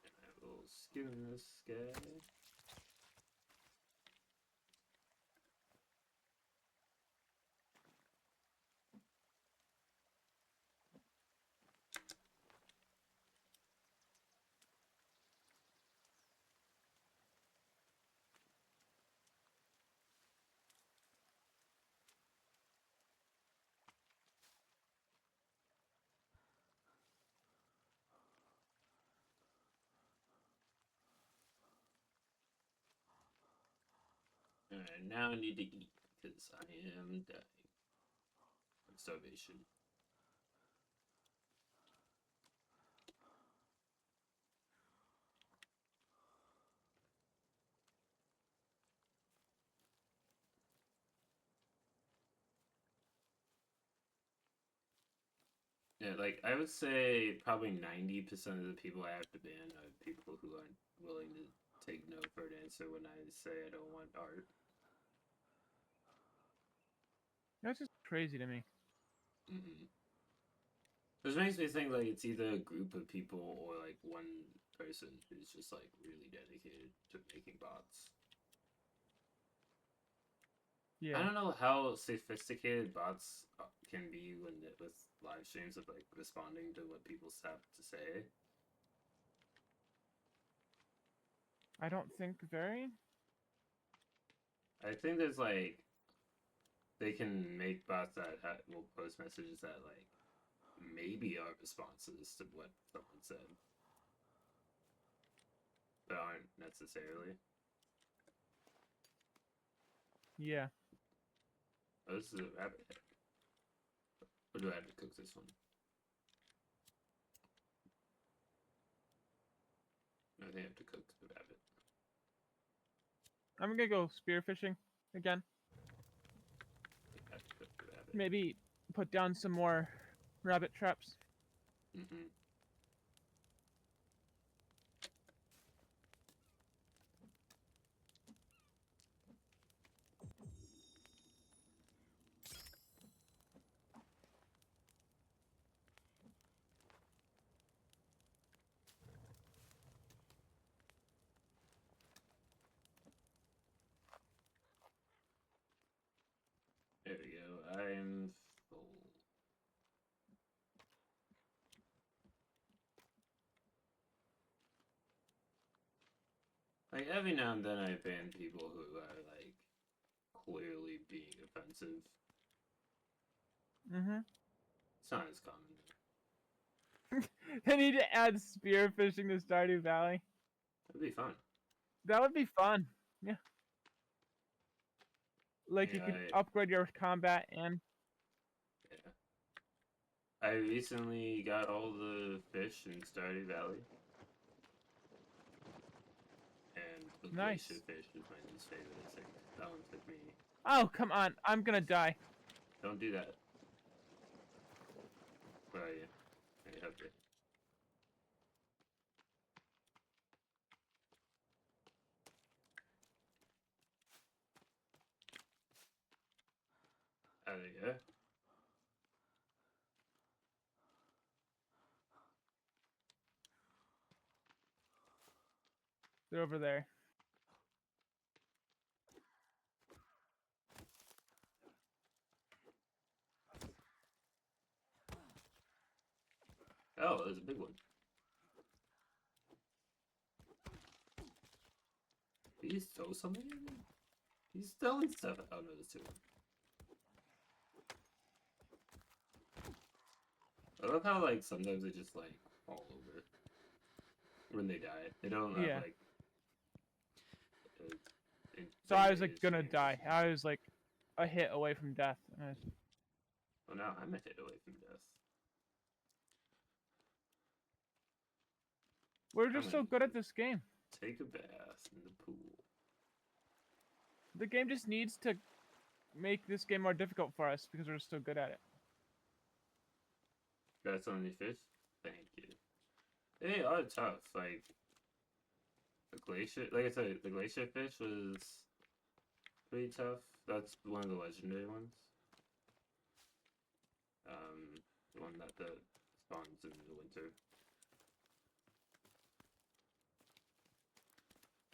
And I will skin this guy. Alright, now I need to eat because I am dying of starvation. Yeah, like I would say probably 90% of the people I have to ban are people who aren't willing to take no for an answer when I say I don't want art. That's just crazy to me. Mm-hmm. Which makes me think like it's either a group of people or like one person who's just like really dedicated to making bots. Yeah. I don't know how sophisticated bots can be with live streams of like responding to what people have to say. I don't think very. I think there's like they can make bots that will post messages that like maybe are responses to what someone said, but aren't necessarily. Yeah. Oh, this is a rabbit head. Or do I have to cook this one? I think I have to cook the rabbit. I'm gonna go spearfishing again. I have to cook the rabbit. Maybe put down some more rabbit traps. Mm-hmm. There we go. I'm full. Like, every now and then I ban people who are, like, clearly being offensive. Mm-hmm. It's not as common. They need to add spearfishing to Stardew Valley. It'd be fun. That would be fun. Yeah. Like you Yeah, could upgrade your combat and yeah. I recently got all the fish in Stardew Valley. And the Nice. glacier fish is my least favorite, I think. That one took me. Oh, come on. I'm gonna die. Don't do that. Where are you? I help you. There you go. They're over there. Oh, there's a big one. Did he throw something at me? He's throwing stuff. Oh no, there's two. I love how, like, sometimes they just, like, fall over when they die. They don't have, Yeah. like. So I was like gonna die. I was like a hit away from death. Well, now I'm a hit away from death. We're just so good at this game. Take a bath in the pool. The game just needs to make this game more difficult for us because we're so good at it. That's only fish? Thank you. They are tough. Like, the glacier, like I said, the glacier fish was pretty tough. That's one of the legendary ones. The one that spawns in the winter.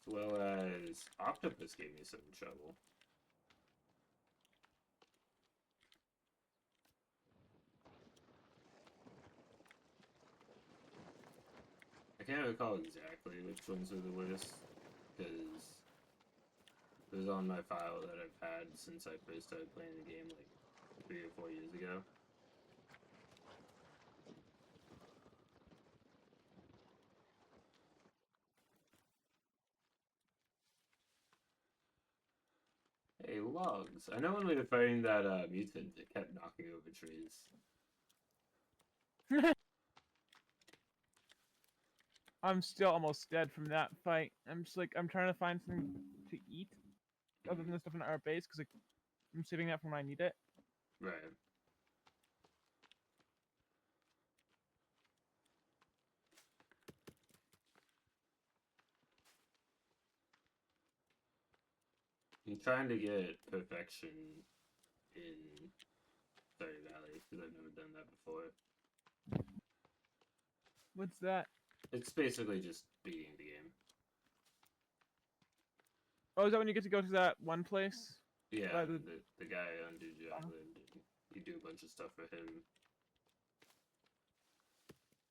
As well as octopus gave me some trouble. I can't recall exactly which ones are the worst, because it was on my file that I've had since I first started playing the game, like 3 or 4 years ago. Hey, logs. I know when we were fighting that mutant, it kept knocking over trees. I'm still almost dead from that fight. I'm just like, I'm trying to find something to eat other than the stuff in our base because like, I'm saving that for when I need it. Right. I'm trying to get perfection in Stardew Valley because I've never done that before. What's that? It's basically just beating the game. Oh, is that when you get to go to that one place? Yeah, the guy on Dude Island, you do a bunch of stuff for him.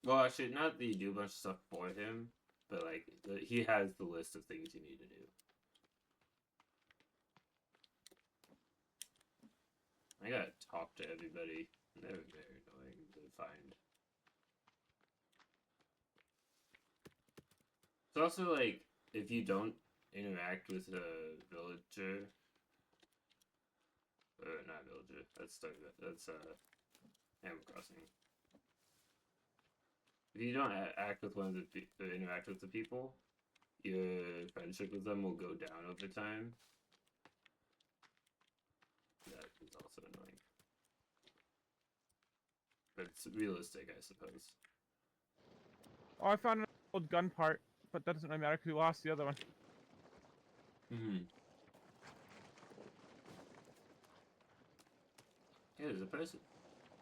Well, actually, not that you do a bunch of stuff for him, but like he has the list of things you need to do. I gotta talk to everybody They're very annoying to find. It's also like if you don't interact with a villager, or not villager, that's Animal Crossing. If you don't act with one of the interact with the people, your friendship with them will go down over time. That is also annoying. But it's realistic, I suppose. Oh, I found an old gun part, but that doesn't really matter because we lost the other one. Hmm. Hey, there's a person.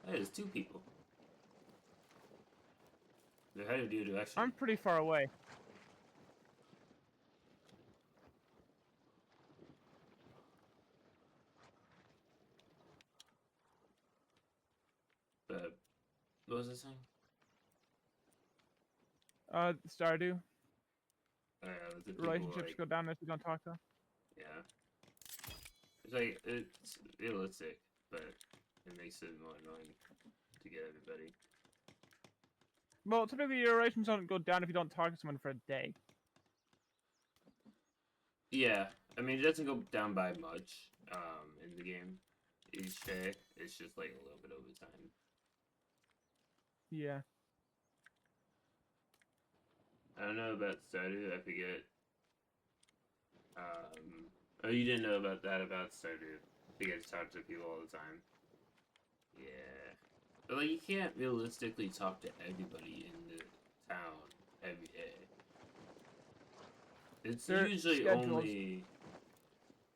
Hey, there's two people. They're headed your direction. I'm pretty far away. But what was I saying? Stardew. The people, Relationships like, go down if you don't talk to them. yeah. It's like it's realistic, but it makes it more annoying to get everybody. Well, typically your relations don't go down if you don't talk to someone for a day. Yeah, I mean it doesn't go down by much in the game each day. It's just like a little bit over time. Yeah. I don't know about Stardew. I forget. Oh, you didn't know about that about Stardew. You get to talk to people all the time. Yeah, but like you can't realistically talk to everybody in the town every day. It's Their usually schedules. only.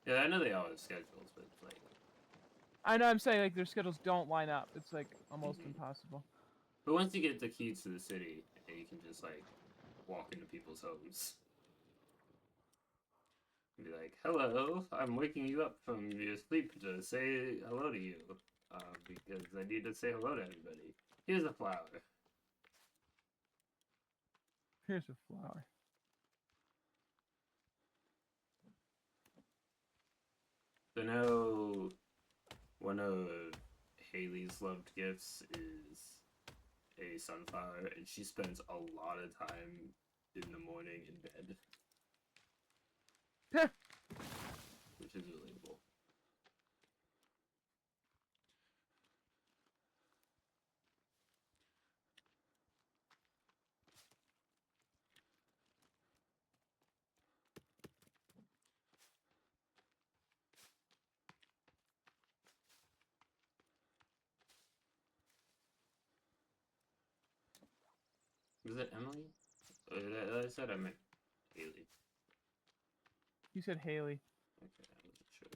Yeah, I know they all have schedules, but it's like. I know I'm saying like their schedules don't line up. It's like almost Mhm. impossible. But once you get the keys to the city, and you can just like walk into people's homes. And be like, "Hello, I'm waking you up from your sleep to say hello to you, because I need to say hello to everybody. Here's a flower." Here's a flower. So now, one of Haley's loved gifts is a sunflower, and she spends a lot of time in the morning in bed, which is relatable. Was it Emily? I said I meant Haley. You said Haley. Okay, I wasn't sure.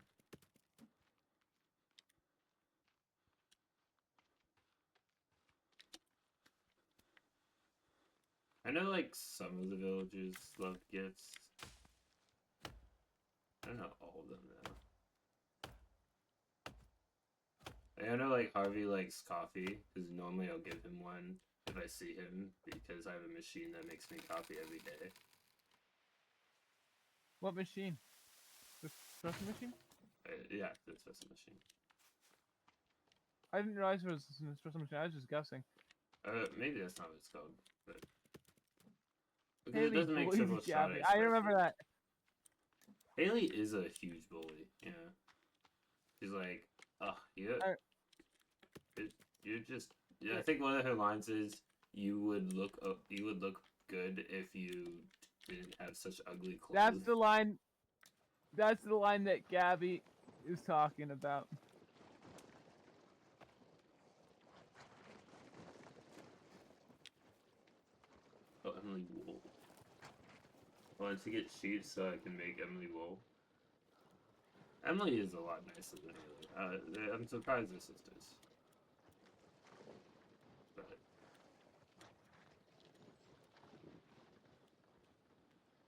I know, like, some of the villagers love gifts. I don't know all of them, though. Like, I know, like, Harvey likes coffee, because normally I'll give him one if I see him, because I have a machine that makes me coffee every day. What machine? The espresso machine? Yeah, the espresso machine. I didn't realize it was an espresso machine. I was just guessing. Maybe that's not what it's called, but... Because it Haley doesn't make bullied triple shot Gabby. I remember espresso. that. Haley is a huge bully, yeah. She's like, oh, you're just... Yeah, I think one of her lines is, you would look good if you didn't have such ugly clothes. That's the line. That's the line that Gabby is talking about. Oh, Emily wool. I wanted to get sheets so I can make Emily wool. Emily is a lot nicer than Haley. I'm surprised they're sisters. But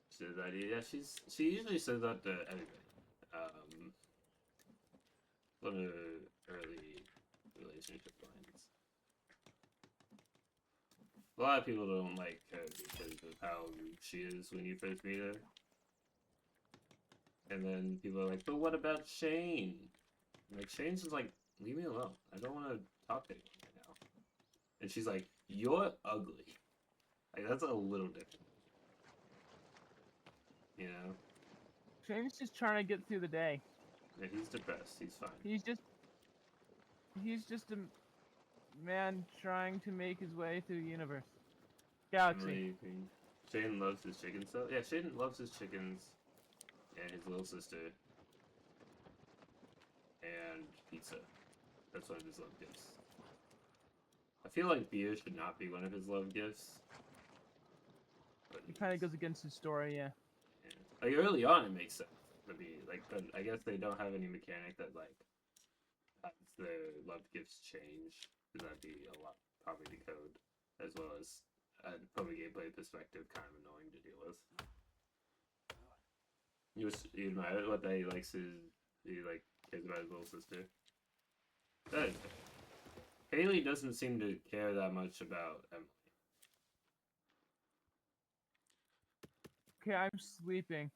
she says that, yeah, she usually says that to everybody. One of her early relationship lines. A lot of people don't like her because of how rude she is when you first meet her. And then people are like, but what about Shane? Like, Shane's just like leave me alone. I don't want to talk to anyone right now. And she's like, you're ugly. Like, that's a little different. You know? Shane's just trying to get through the day. Yeah, he's depressed. He's fine. He's just a man trying to make his way through the universe. Galaxy. Amazing. Shane loves his chickens, though. Yeah, Shane loves his chickens and his little sister and pizza. That's one of his love gifts. I feel like beer should not be one of his love gifts. But It kind of goes against his story, yeah. yeah. Like, early on, it makes sense to be like, but I guess they don't have any mechanic that like has their love gifts change. Because that'd be a lot probably to code, as well as from a gameplay perspective, kind of annoying to deal with. You admire what that he likes he like cares about his little sister. That is fair. Haley doesn't seem to care that much about Emily. Okay, I'm sleeping.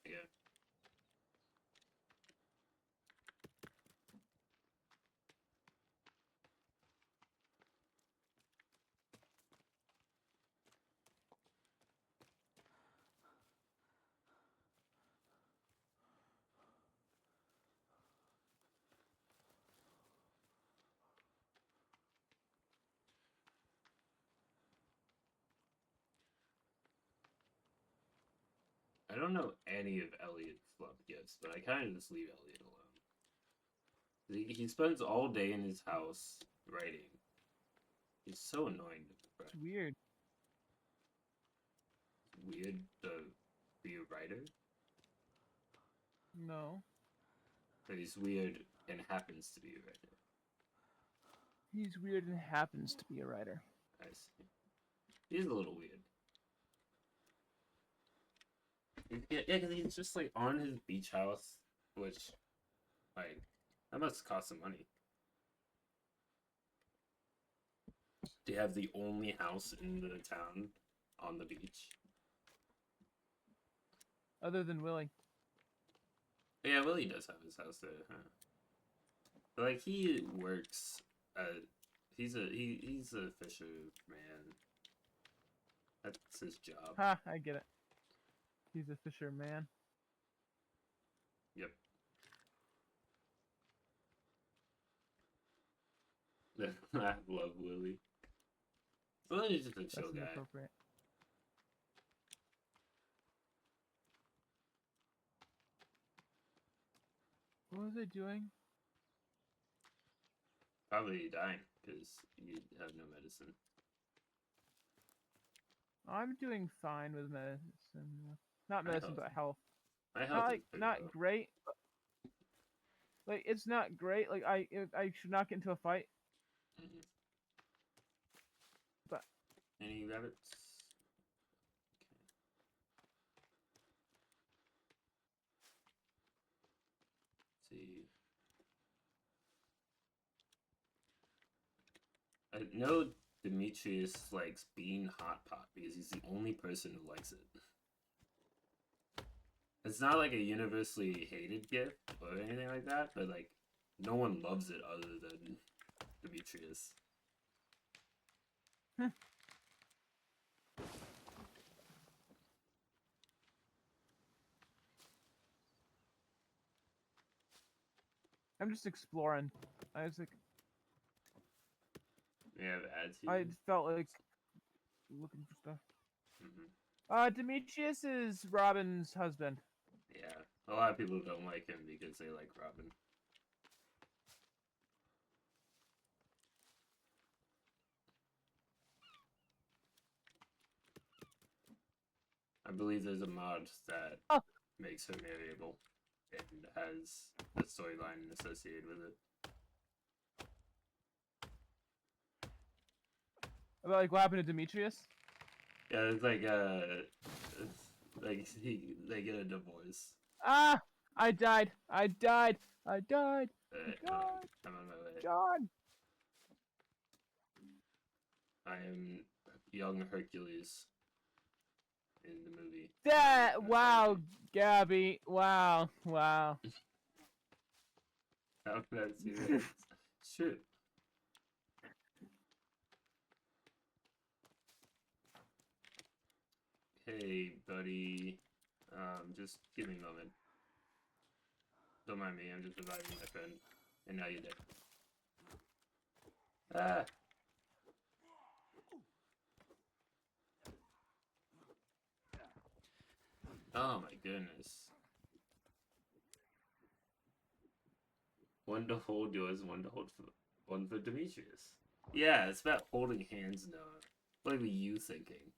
Yeah. I don't know any of Elliot's love gifts, but I kind of just leave Elliot alone. He spends all day in his house writing. He's so annoying to It's friend. weird. Weird to be a writer, No. but he's weird and happens to be a writer. He's weird and happens to be a writer. I see. He's a little weird. Yeah, because he's just like on his beach house, which, like, that must cost some money. To have the only house in the town on the beach. Other than Willie. Yeah, Willie does have his house there, huh? But, like, he works he's a fisherman. That's his job. Ha, I get it. He's a fisherman. Yep. I love Willie. Willie's just a chill That's guy. inappropriate. What was I doing? Probably dying because you have no medicine. I'm doing fine with medicine. Not My medicine, health. but health. My health Not is like pretty not low. great. Like it's not great. Like I should not get into a fight. Mhm. But Any rabbits? Okay. See. I know Demetrius likes bean hot pot because he's the only person who likes it. It's not like a universally hated gift or anything like that, but like no one loves it other than Demetrius. I'm just exploring. I was like, We have ads here. I felt like looking for stuff. Demetrius is Robin's husband. Yeah, a lot of people don't like him because they like Robin. I believe there's a mod that makes her marryable and has the storyline associated with it. About like what happened to Demetrius? Yeah, it's like they get a divorce. Ah! I died. I died. I died. God, I'm on my way. John. I am young Hercules in the movie. That wow, Gabby. Wow, wow. How can I see that? Shoot. Hey, buddy. Just give me a moment. Don't mind me, I'm just reviving my friend. And now you're dead. Ah! Oh my goodness. One to hold yours, one to hold for one for Demetrius. Yeah, it's about holding hands now. What were you thinking?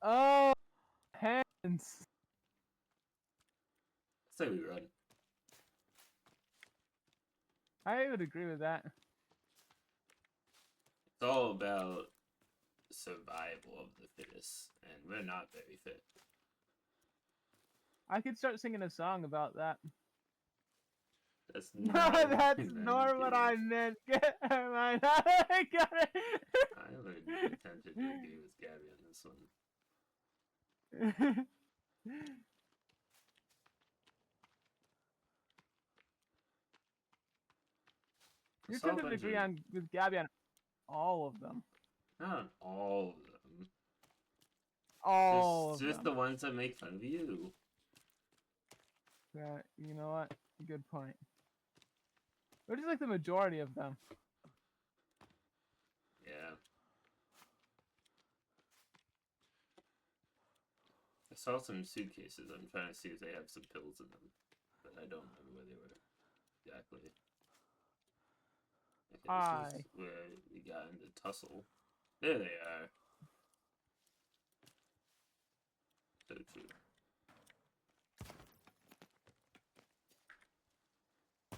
Oh, hands. Say we run. I would agree with that. It's all about survival of the fittest, and we're not very fit. I could start singing a song about that. That's No, not what that's I meant, not what I dude. meant. Get my I got it. I would attempted to agree with Gabby on this one. You're Saw a tempted to bunch agree of- on with Gabby on all of them. Not on all of them. All of Just them. the ones that make fun of you. Yeah, you know what? Good point. Or just like the majority of them. Yeah. I saw some suitcases. I'm trying to see if they have some pills in them. But I don't remember where they were exactly. Okay, this is where we got into tussle. There they are. So true.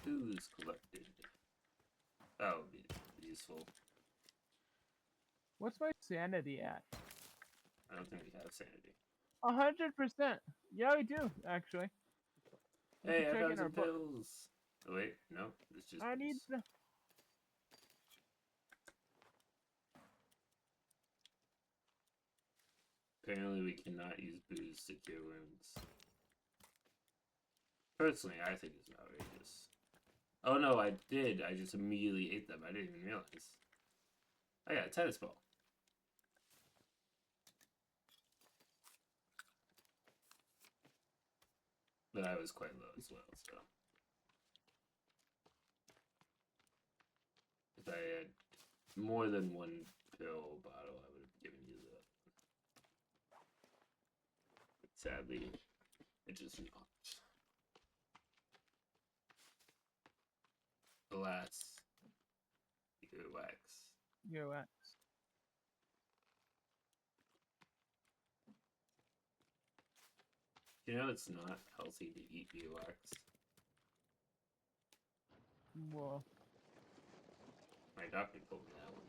Who's collected? That would be useful. What's my sanity at? I don't think we have sanity. 100%. Yeah, we do, actually. We Hey, can I check found in our some book. pills. Oh, wait, no, it's just. I need booze. the. Apparently, we cannot use booze to cure wounds. Personally, I think it's outrageous. Oh no, I did. I just immediately ate them. I didn't even realize. I got a tennis ball. But I was quite low as well, so. If I had more than one pill bottle, I would have given you that. But sadly, it just not. Alas, earwax. Earwax. You know it's not healthy to eat earwax. Whoa. My doctor told me that one.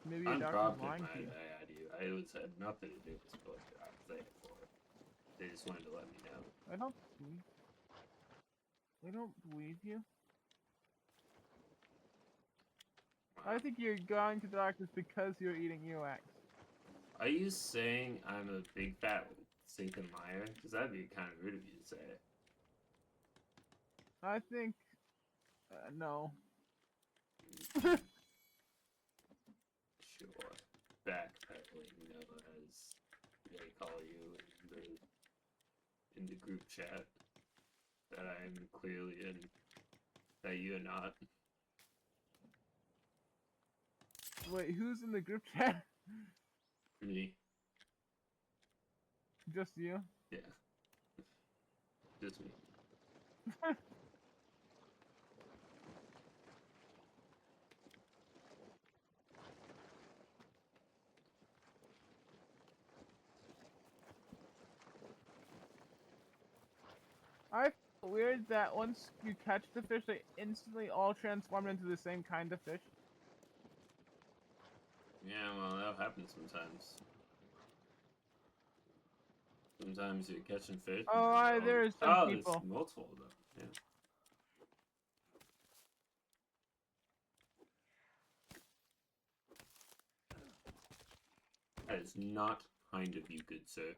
Maybe your doctor's Unprompted, lying might to you. I add you. It was had nothing to do with what I was there for. They just wanted to let me know. I don't believe. I don't believe you. I think you're going to the doctors because you're eating earwax. Are you saying I'm a big fat stinking liar? Because that'd be kind of rude of you to say. I think. No. Sure. Backpedaling, as they call you in the group chat that I am clearly in, that you are not. Wait, who's in the group chat? Me. Just you? Yeah. Just me. I feel weird that once you catch the fish, they instantly all transform into the same kind of fish. Yeah, well, that happens sometimes. Sometimes you're catching fish. Oh, there's some oh, people. there's multiple of them. Yeah. That is not kind of you, good sir.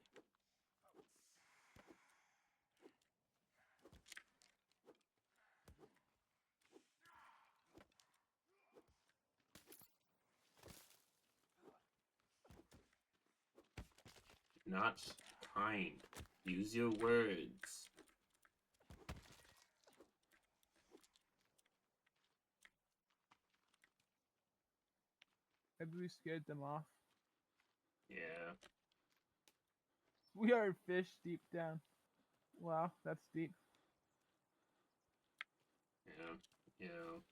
not kind. Use your words. Maybe we scared them off. Yeah. We are fish deep down. Wow, that's deep. Yeah. You know,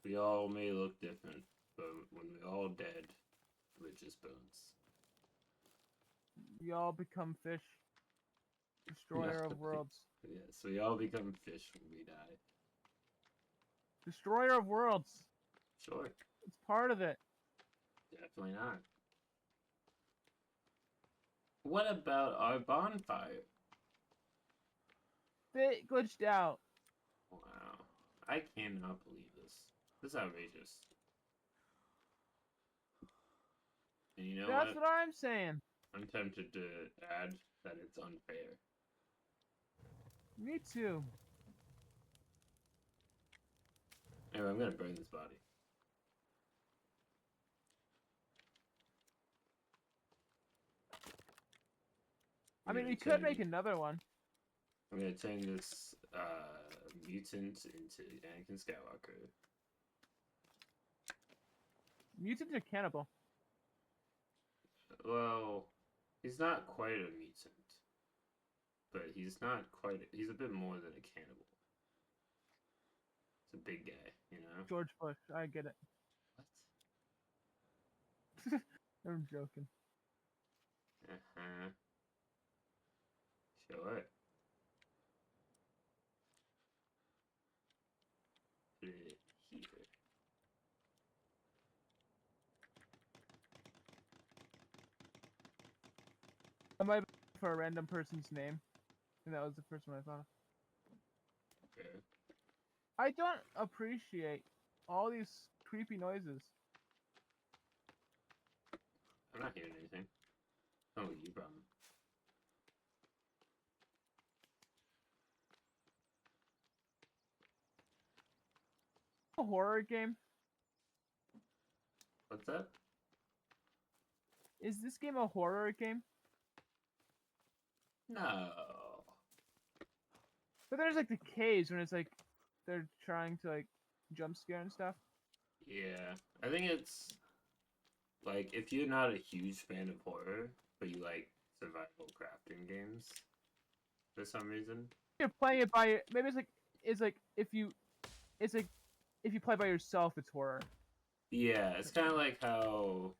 we all may look different, but when we're all dead, we're just bones. We all become fish. Destroyer of worlds. Yes, we all become fish when we die. Destroyer of worlds. Sure. It's part of it. Definitely not. What about our bonfire? It glitched out. Wow. I cannot believe this. This is outrageous. And you know That's what I'm saying. I'm tempted to add that it's unfair. Me too. Anyway, I'm gonna burn this body. I mean, we could make another one. I'm gonna turn this mutant into Anakin Skywalker. Mutants are cannibal. Well, he's not quite a mutant, but he's not quite. He's a bit more than a cannibal. It's a big guy, you know. George Bush, I get it. What? I'm joking. Sure. Put it here. I might for a random person's name, and that was the first one I thought of. Okay. I don't appreciate all these creepy noises. I'm not hearing anything. Oh, you problem. A horror game? What's that? Is this game a horror game? No. But there's like the caves when it's like they're trying to like jump scare and stuff. Yeah, I think it's like if you're not a huge fan of horror, but you like survival crafting games for some reason. You're playing it by maybe it's like if you play by yourself, it's horror. Yeah, it's kind of like how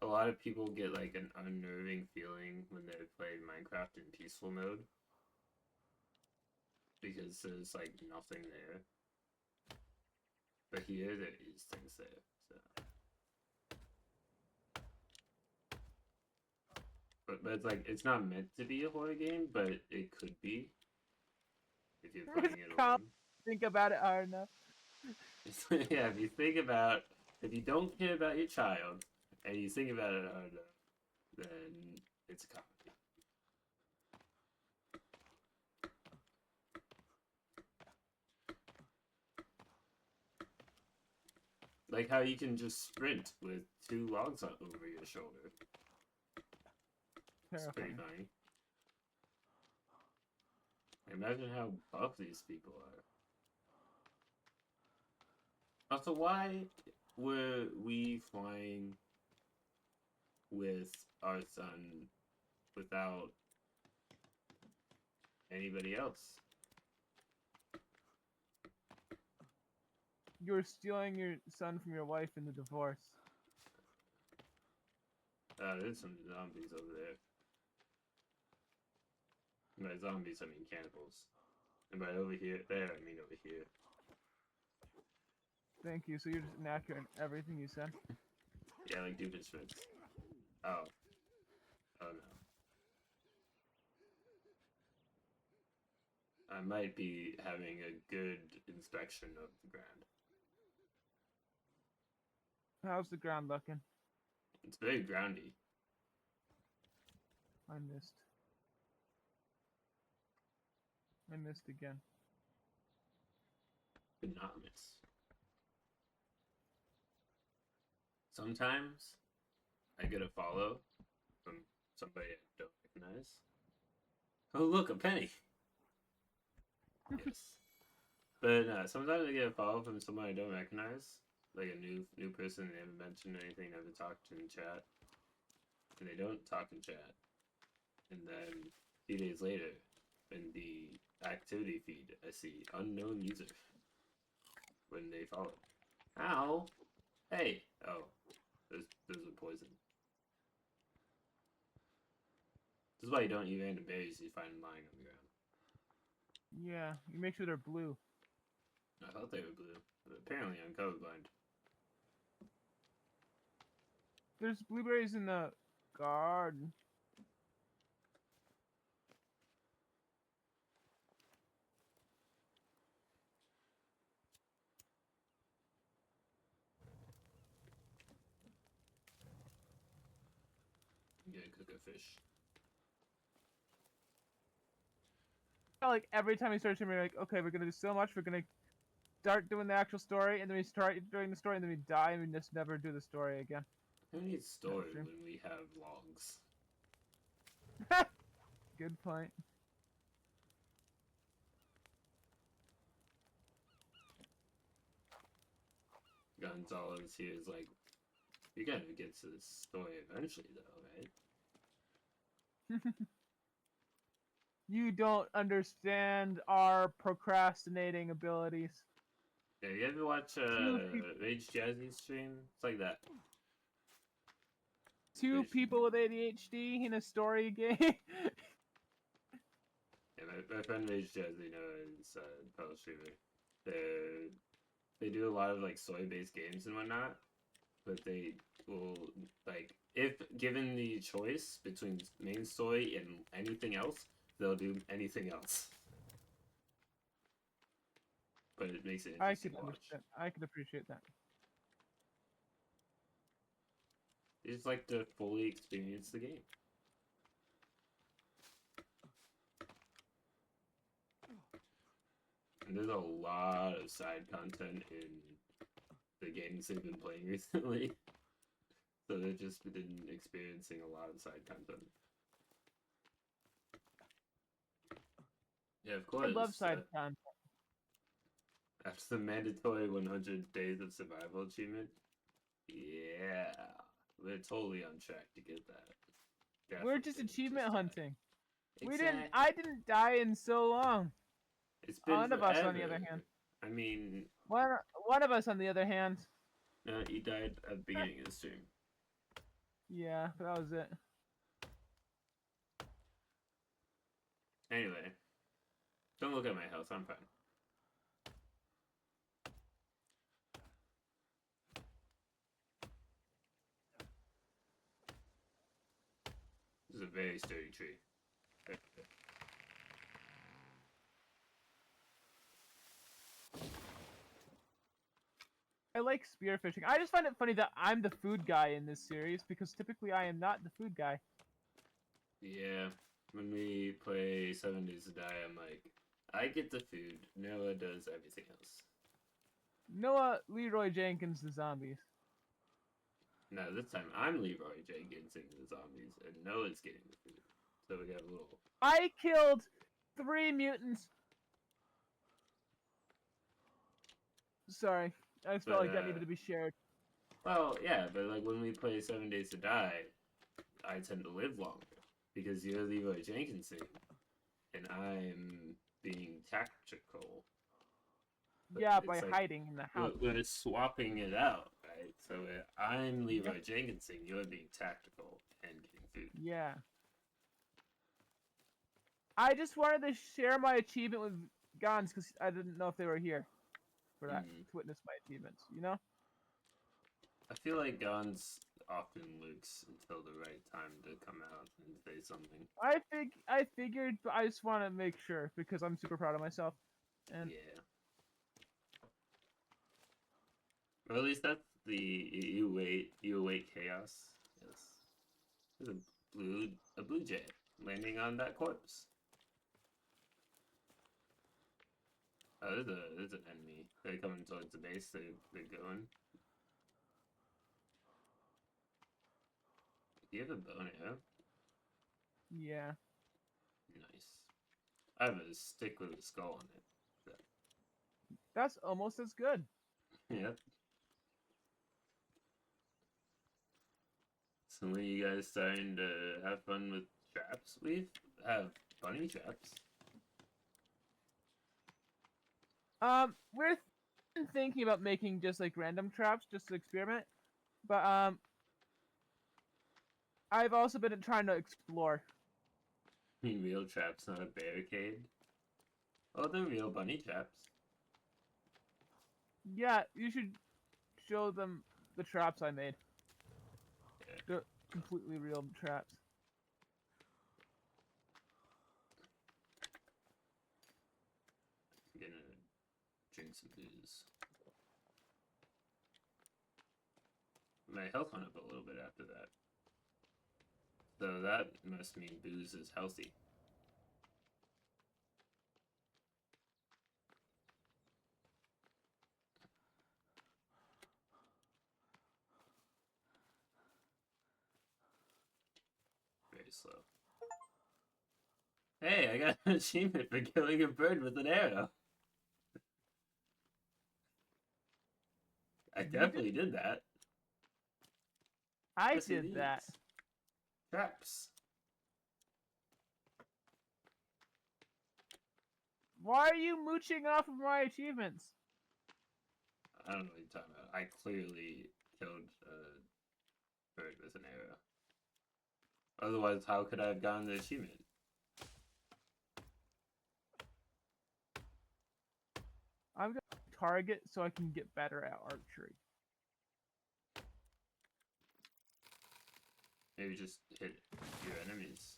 a lot of people get like an unnerving feeling when they play Minecraft in peaceful mode because there's like nothing there. But here there is things there, so. But it's like it's not meant to be a horror game, but it could be if you're playing it alone. Think about it hard enough. Yeah, if you don't care about your child and you think about it hard enough, then it's a comedy. Like how you can just sprint with 2 logs over your shoulder. It's pretty funny. Imagine how buff these people are. Also, why were we flying with our son without anybody else? You were stealing your son from your wife in the divorce. There's some zombies over there. And by zombies, I mean cannibals. And by over here, there, I mean over here. Thank you. So you're just inaccurate in everything you said. Yeah, like Doofenshmirtz. Oh. Oh no. I might be having a good inspection of the ground. How's the ground looking? It's very groundy. I missed. I missed again. Could not miss. Sometimes I get a follow from somebody I don't recognize. Oh, look, a penny. Yes. But sometimes I get a follow from someone I don't recognize, like a new person. They haven't mentioned anything, never talked in chat, and they don't talk in chat. And then a few days later, in the activity feed, I see unknown user when they follow. Ow! Hey! Oh, those are poison. This is why you don't eat random berries you find lying on the ground. Yeah, you make sure they're blue. I thought they were blue, but apparently I'm colorblind. There's blueberries in the garden. You gotta cook a fish. Like every time we start streaming, we're like, okay, we're gonna do so much. We're gonna start doing the actual story, and then we start doing the story, and then we die, and we just never do the story again. Who needs story true. when we have logs? Good point. Gonzalez here is like, you gotta get to the story eventually, though, right? You don't understand our procrastinating abilities. Yeah, you ever watch Rage Jazzy stream? It's like that. Two people with ADHD in a story game. Yeah, my friend Rage Jazzy, is a fellow streamer. They do a lot of like soy-based games and whatnot, but they will like if given the choice between main story and anything else, they'll do anything else. But it makes it I interesting could to watch. understand. I could appreciate that. They just like to fully experience the game. And there's a lot of side content in the games they've been playing recently. So they've just been experiencing a lot of side content. Yeah, of course. I love side content. After the mandatory 100 days of survival achievement, yeah, we're totally on track to get that. We're just achievement hunting. Exactly. I didn't die in so long. It's been One forever. of us, on the other hand. I mean, one of us, on the other hand. No, he died at the beginning of the stream. Yeah, that was it. Anyway, don't look at my health. I'm fine. This is a very sturdy tree. I like spearfishing. I just find it funny that I'm the food guy in this series, because typically I am not the food guy. Yeah, when we play 7 Days to Die, I'm like, I get the food. Noah does everything else. Noah Leroy Jenkins, the zombies. No, this time I'm Leroy Jenkins and the zombies, and Noah's getting the food. So we got a little... I killed 3 mutants. Sorry. I just felt like that needed to be shared. Well, yeah, but like when we play 7 Days to Die, I tend to live longer because you're Leroy Jenkinson, and I'm being tactical. But yeah, by like, hiding in the house. We're swapping it out, right? So I'm Leroy Jenkinson, you're being tactical and getting food. Yeah. I just wanted to share my achievement with Gons because I didn't know if they were here for that to witness my achievements, you know? I feel like Gons often lurks until the right time to come out and say something. I figured, but I just want to make sure because I'm super proud of myself. And yeah. Or at least that's the you await chaos. Yes. There's a blue jay landing on that corpse. Oh, there's an enemy. They're coming towards the base. They're going. Do you have a bow and arrow? Yeah. Nice. I have a stick with a skull on it. That's almost as good. Yep. So when are you guys starting to have fun with traps? We have bunny traps. We're thinking about making just like random traps just to experiment. But I've also been trying to explore. I mean, real traps, not a barricade. Oh, they're real bunny traps. Yeah, you should show them the traps I made. Yeah. They're completely real traps. I'm gonna drink some booze. My health went up a little bit after that. So that must mean booze is healthy. Very slow. Hey, I got an achievement for killing a bird with an arrow. I definitely did that. I What's he did that. needs? Traps. Why are you mooching off of my achievements? I don't know what you're talking about. I clearly killed a bird with an arrow. Otherwise, how could I have gotten the achievement? I'm gonna target so I can get better at archery. Maybe just hit your enemies.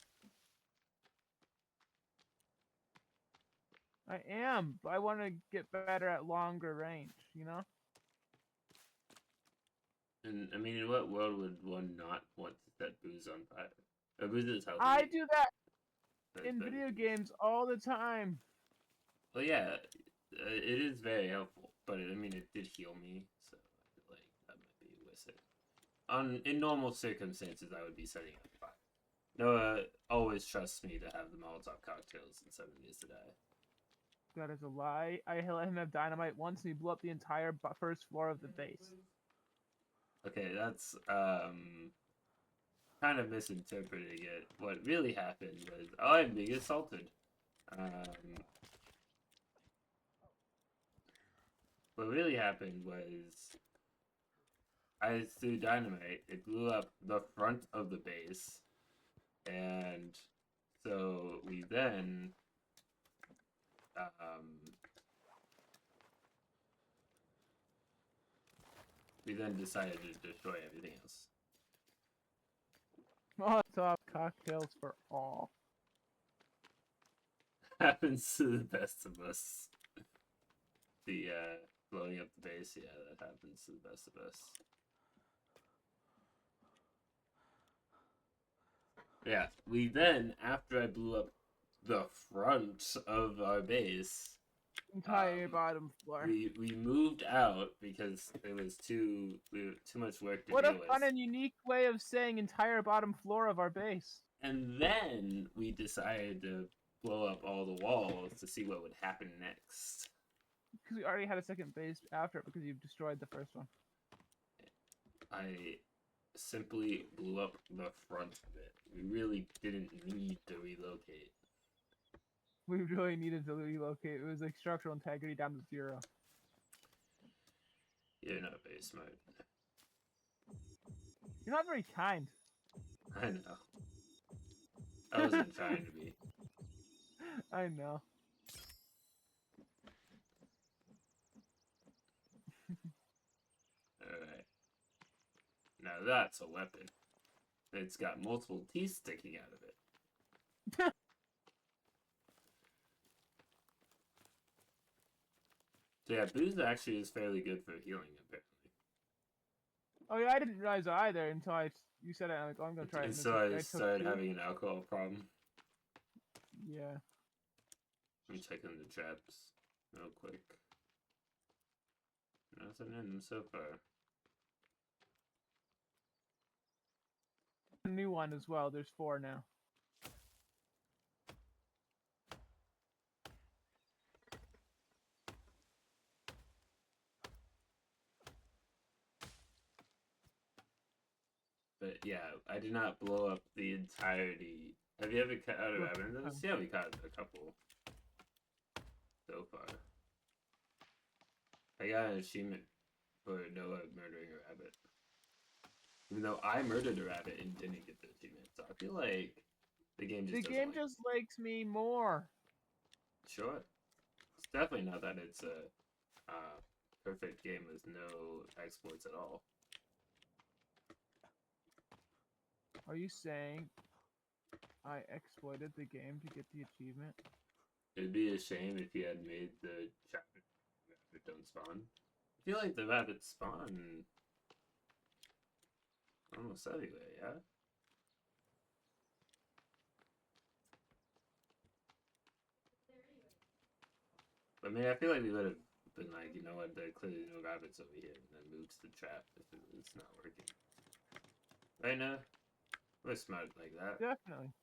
I am, but I want to get better at longer range, you know? And I mean, in what world would one not want to set booze on fire? Booze is healthy. I do that That's in better video than- games all the time. Well, yeah, it is very helpful, but I mean, it did heal me, so I feel like that might be worth it. In normal circumstances, I would be setting up fire. Noah always trusts me to have the Molotov cocktails in 7 Days to Die. That is a lie. I let him have dynamite once and he blew up the entire first floor of the base. Okay, that's kind of misinterpreting it. What really happened was I'm being assaulted. What really happened was I threw dynamite. It blew up the front of the base, and so we then decided to destroy everything else. Molotov cocktails for all. Happens to the best of us. The blowing up the base, yeah, that happens to the best of us. Yeah, we then, after I blew up the front of our base, Entire bottom floor. we moved out because it was too much work to What deal a fun with. and unique way of saying entire bottom floor of our base. And then we decided to blow up all the walls to see what would happen next. Because we already had a second base after it because you've destroyed the first one. I simply blew up the front of it. We really didn't need to relocate. We really needed to relocate. It was like structural integrity down to 0. You're not very smart. You're not very kind. I know. I wasn't trying to be. I know. Alright. Now that's a weapon. It's got multiple teeth sticking out of it. So yeah, booze actually is fairly good for healing, apparently. Oh yeah, I didn't realize either until you said it. I'm like, oh, I'm gonna try it. And it's so like, I took started 2. having an alcohol problem. Yeah. I'm checking the traps real quick. Nothing in them so far. A new one as well. There's 4 now. But yeah, I did not blow up the entirety. Have you ever cut out a rabbit in those? Yeah, we caught a couple so far. I got an achievement for Noah murdering a rabbit. Even though I murdered a rabbit and didn't get the achievement. So I feel like the game just doesn't like just likes me more. Sure. It's definitely not that it's a perfect game with no exploits at all. Are you saying I exploited the game to get the achievement? It'd be a shame if you had made the chapter rabbit don't spawn. I feel like the rabbits spawn almost everywhere, yeah? I mean, I feel like we would have been like, you know what, there are clearly no rabbits over here, and then moved to the trap if it's not working. Right now? We're smart like that. Definitely.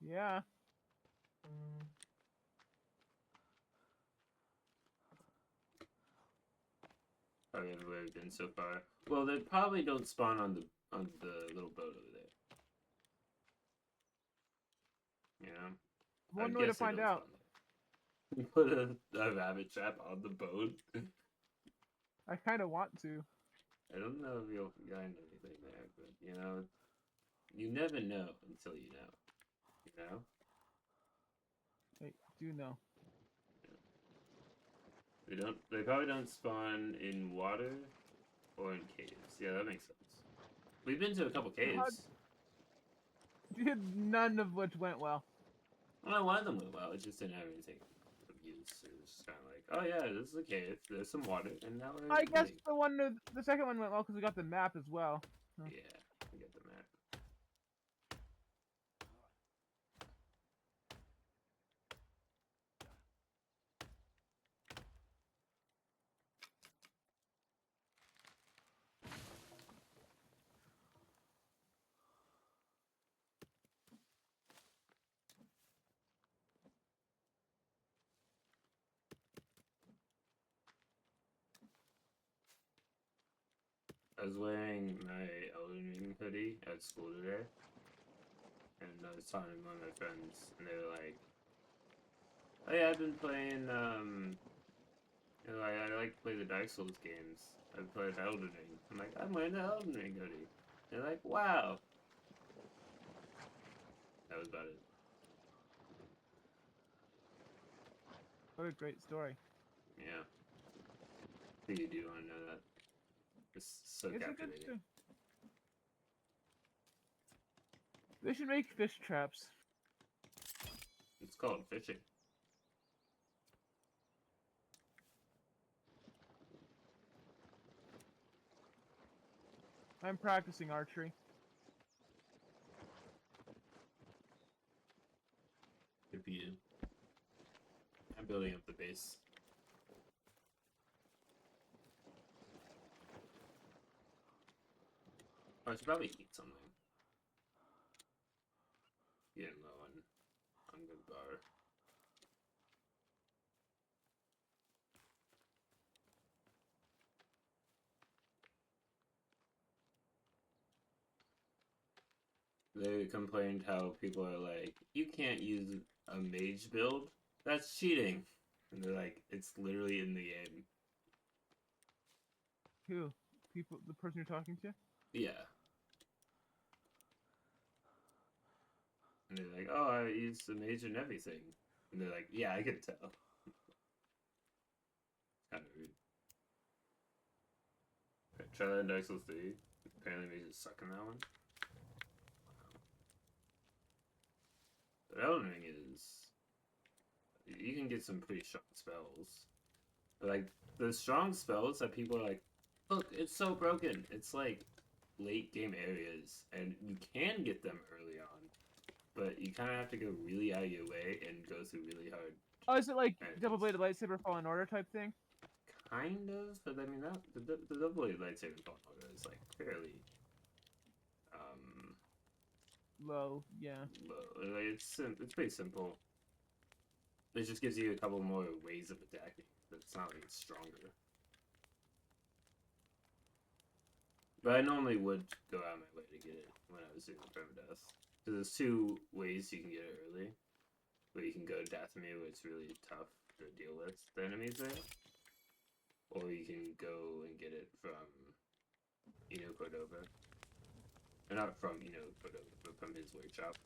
Yeah. Probably everywhere we've been so far. Well, they probably don't spawn on the little boat over there. You know? One way to find out. You put a rabbit trap on the boat. I kind of want to. I don't know if you'll find anything there, but you know, you never know until you know. You know? I do know. They probably don't spawn in water or in caves. Yeah, that makes sense. We've been to a couple caves. None of which went well. Well, one of them went well. It just didn't have anything of use. It was just kind of like, oh yeah, this is a cave. There's some water, and now we're. I guess the second one went well because we got the map as well. Huh. Yeah, I get the map. I was wearing my Elden Ring hoodie at school today, and I was talking to one of my friends, and they were like, "Oh yeah, I've been playing. You know, I like to play the Dark Souls games. I've played Elden Ring." I'm like, "I'm wearing the Elden Ring hoodie." They're like, "Wow." That was about it. What a great story. Yeah. I think you do want to know that. It's so It's a good captivating. story. They should make fish traps. It's called fishing. I'm practicing archery. Good for you. I'm building up the base. Oh, I should probably eat something. Getting low on good bar. They complained how people are like, you can't use a mage build? That's cheating. And they're like, it's literally in the game. Who? People? The person you're talking to? Yeah. And they're like, oh, I use the mage and everything. And they're like, yeah, I could tell. Kind of rude. Okay, try that in Dark Souls 3. Apparently mages suck in that one. But Elden Ring is... You can get some pretty strong spells. But like, the strong spells that people are like, look, it's so broken. It's like late game areas, and you can get them early on. But you kind of have to go really out of your way and go through really hard. Oh, is it like Right. double-bladed lightsaber Fallen Order type thing? Kind of, but I mean, the double-bladed lightsaber Fallen Order is like fairly Low, yeah. low. Like, it's pretty simple. It just gives you a couple more ways of attacking, but it's not like it's stronger. But I normally would go out of my way to get it when I was doing the permadeath. So there's two ways you can get it early. Where you can go Dathomir, where it's really tough to deal with the enemies there. Or you can go and get it from Cordova. Or not from Cordova, but from his workshop.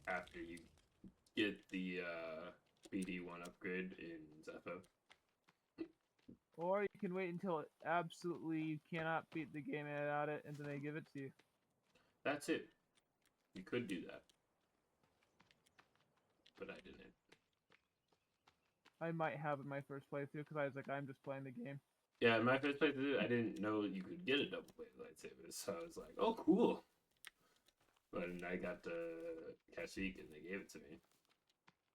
After you get the BD1 upgrade in Zepho. Or you can wait until it absolutely you cannot beat the game without it, and then they give it to you. That's it. You could do that. But I didn't. I might have in my first playthrough because I was like, I'm just playing the game. Yeah, in my first playthrough, I didn't know you could get a double-bladed lightsaber, so I was like, oh, cool. But then I got the Kashyyyk and they gave it to me.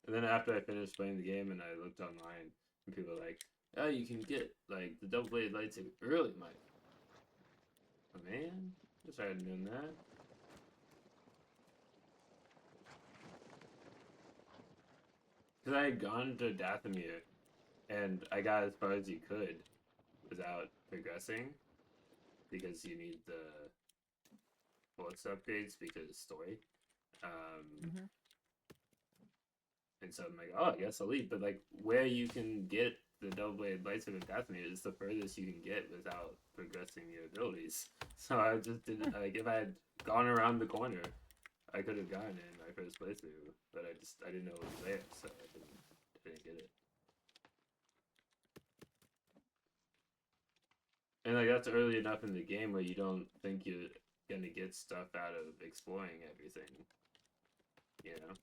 And then after I finished playing the game and I looked online, and people were like, oh, you can get, like, the double-bladed lightsaber early, Mike. Oh, man, wish I had known that. Because I had gone to Dathomir, and I got as far as you could without progressing, because you need the bullets upgrades because of story. And so I'm like, oh, I guess I'll leave. But, like, where you can get the double-bladed lightsaber in Dathomir is the furthest you can get without progressing your abilities. So I just didn't, like, if I had gone around the corner, I could have gotten it in my first playthrough, but I didn't know it was there, so I didn't get it. And like that's early enough in the game where you don't think you're gonna get stuff out of exploring everything, you know?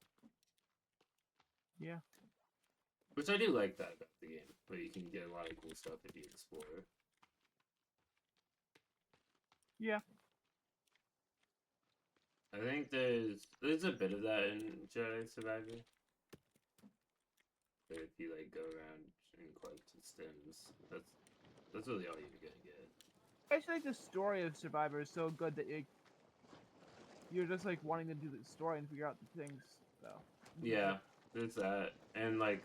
Yeah. Which I do like that about the game, where you can get a lot of cool stuff if you explore. Yeah. I think there's a bit of that in Jedi Survivor. But if you like go around and collect stems, that's really all you're gonna get. I feel like the story of Survivor is so good that you're just like wanting to do the story and figure out the things. So. Yeah, there's that, and like,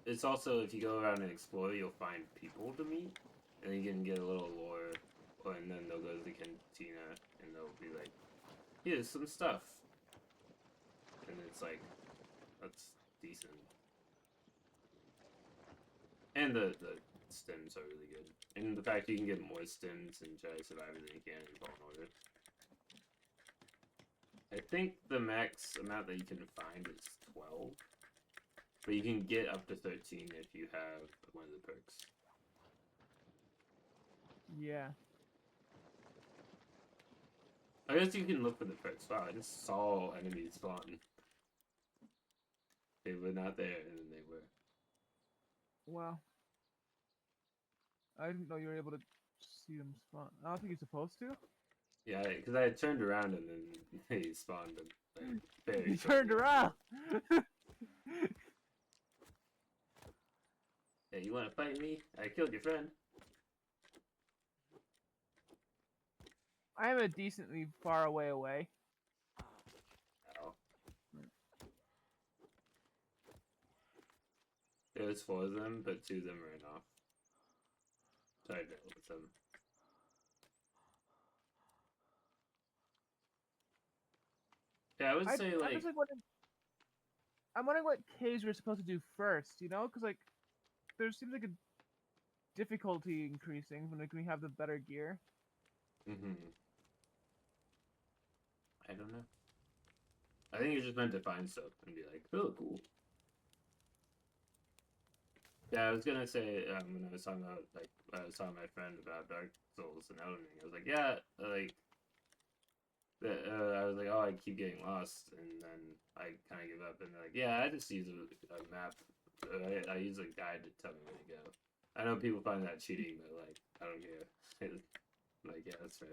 it's also if you go around and explore, you'll find people to meet, and you can get a little lore, and then they'll go to the cantina and they'll be like, here's some stuff. And it's like, that's decent. And the stems are really good. And the fact you can get more stems in Jedi Survivor than you can in Fallen Order. I think the max amount that you can find is 12. But you can get up to 13 if you have one of the perks. Yeah. I guess you can look for the perks. Wow, I just saw enemies spawn. They were not there, and then they were. Well, I didn't know you were able to see them spawn. I don't think you're supposed to. Yeah, because I had turned around and then they spawned. And, like, You turned around. Yeah, you want to fight me? I killed your friend. I am a decently far away. Ow. There was 4 of them, but 2 of them ran off. So I dealt with them. Yeah, I would say like. I'm wondering what caves we're supposed to do first. You know, because like there seems like a difficulty increasing when we have the better gear. I don't know. I think you're just meant to find stuff and be like, oh, cool. Yeah, I was gonna say when I was talking about I was talking to my friend about Dark Souls and Elden Ring. I was like, yeah, like. I was like, oh, I keep getting lost, and then I kind of give up. And they're like, yeah, I just use a map. I use a guide to tell me where to go. I know people find that cheating, but like, I don't care. Like, yeah, that's fair.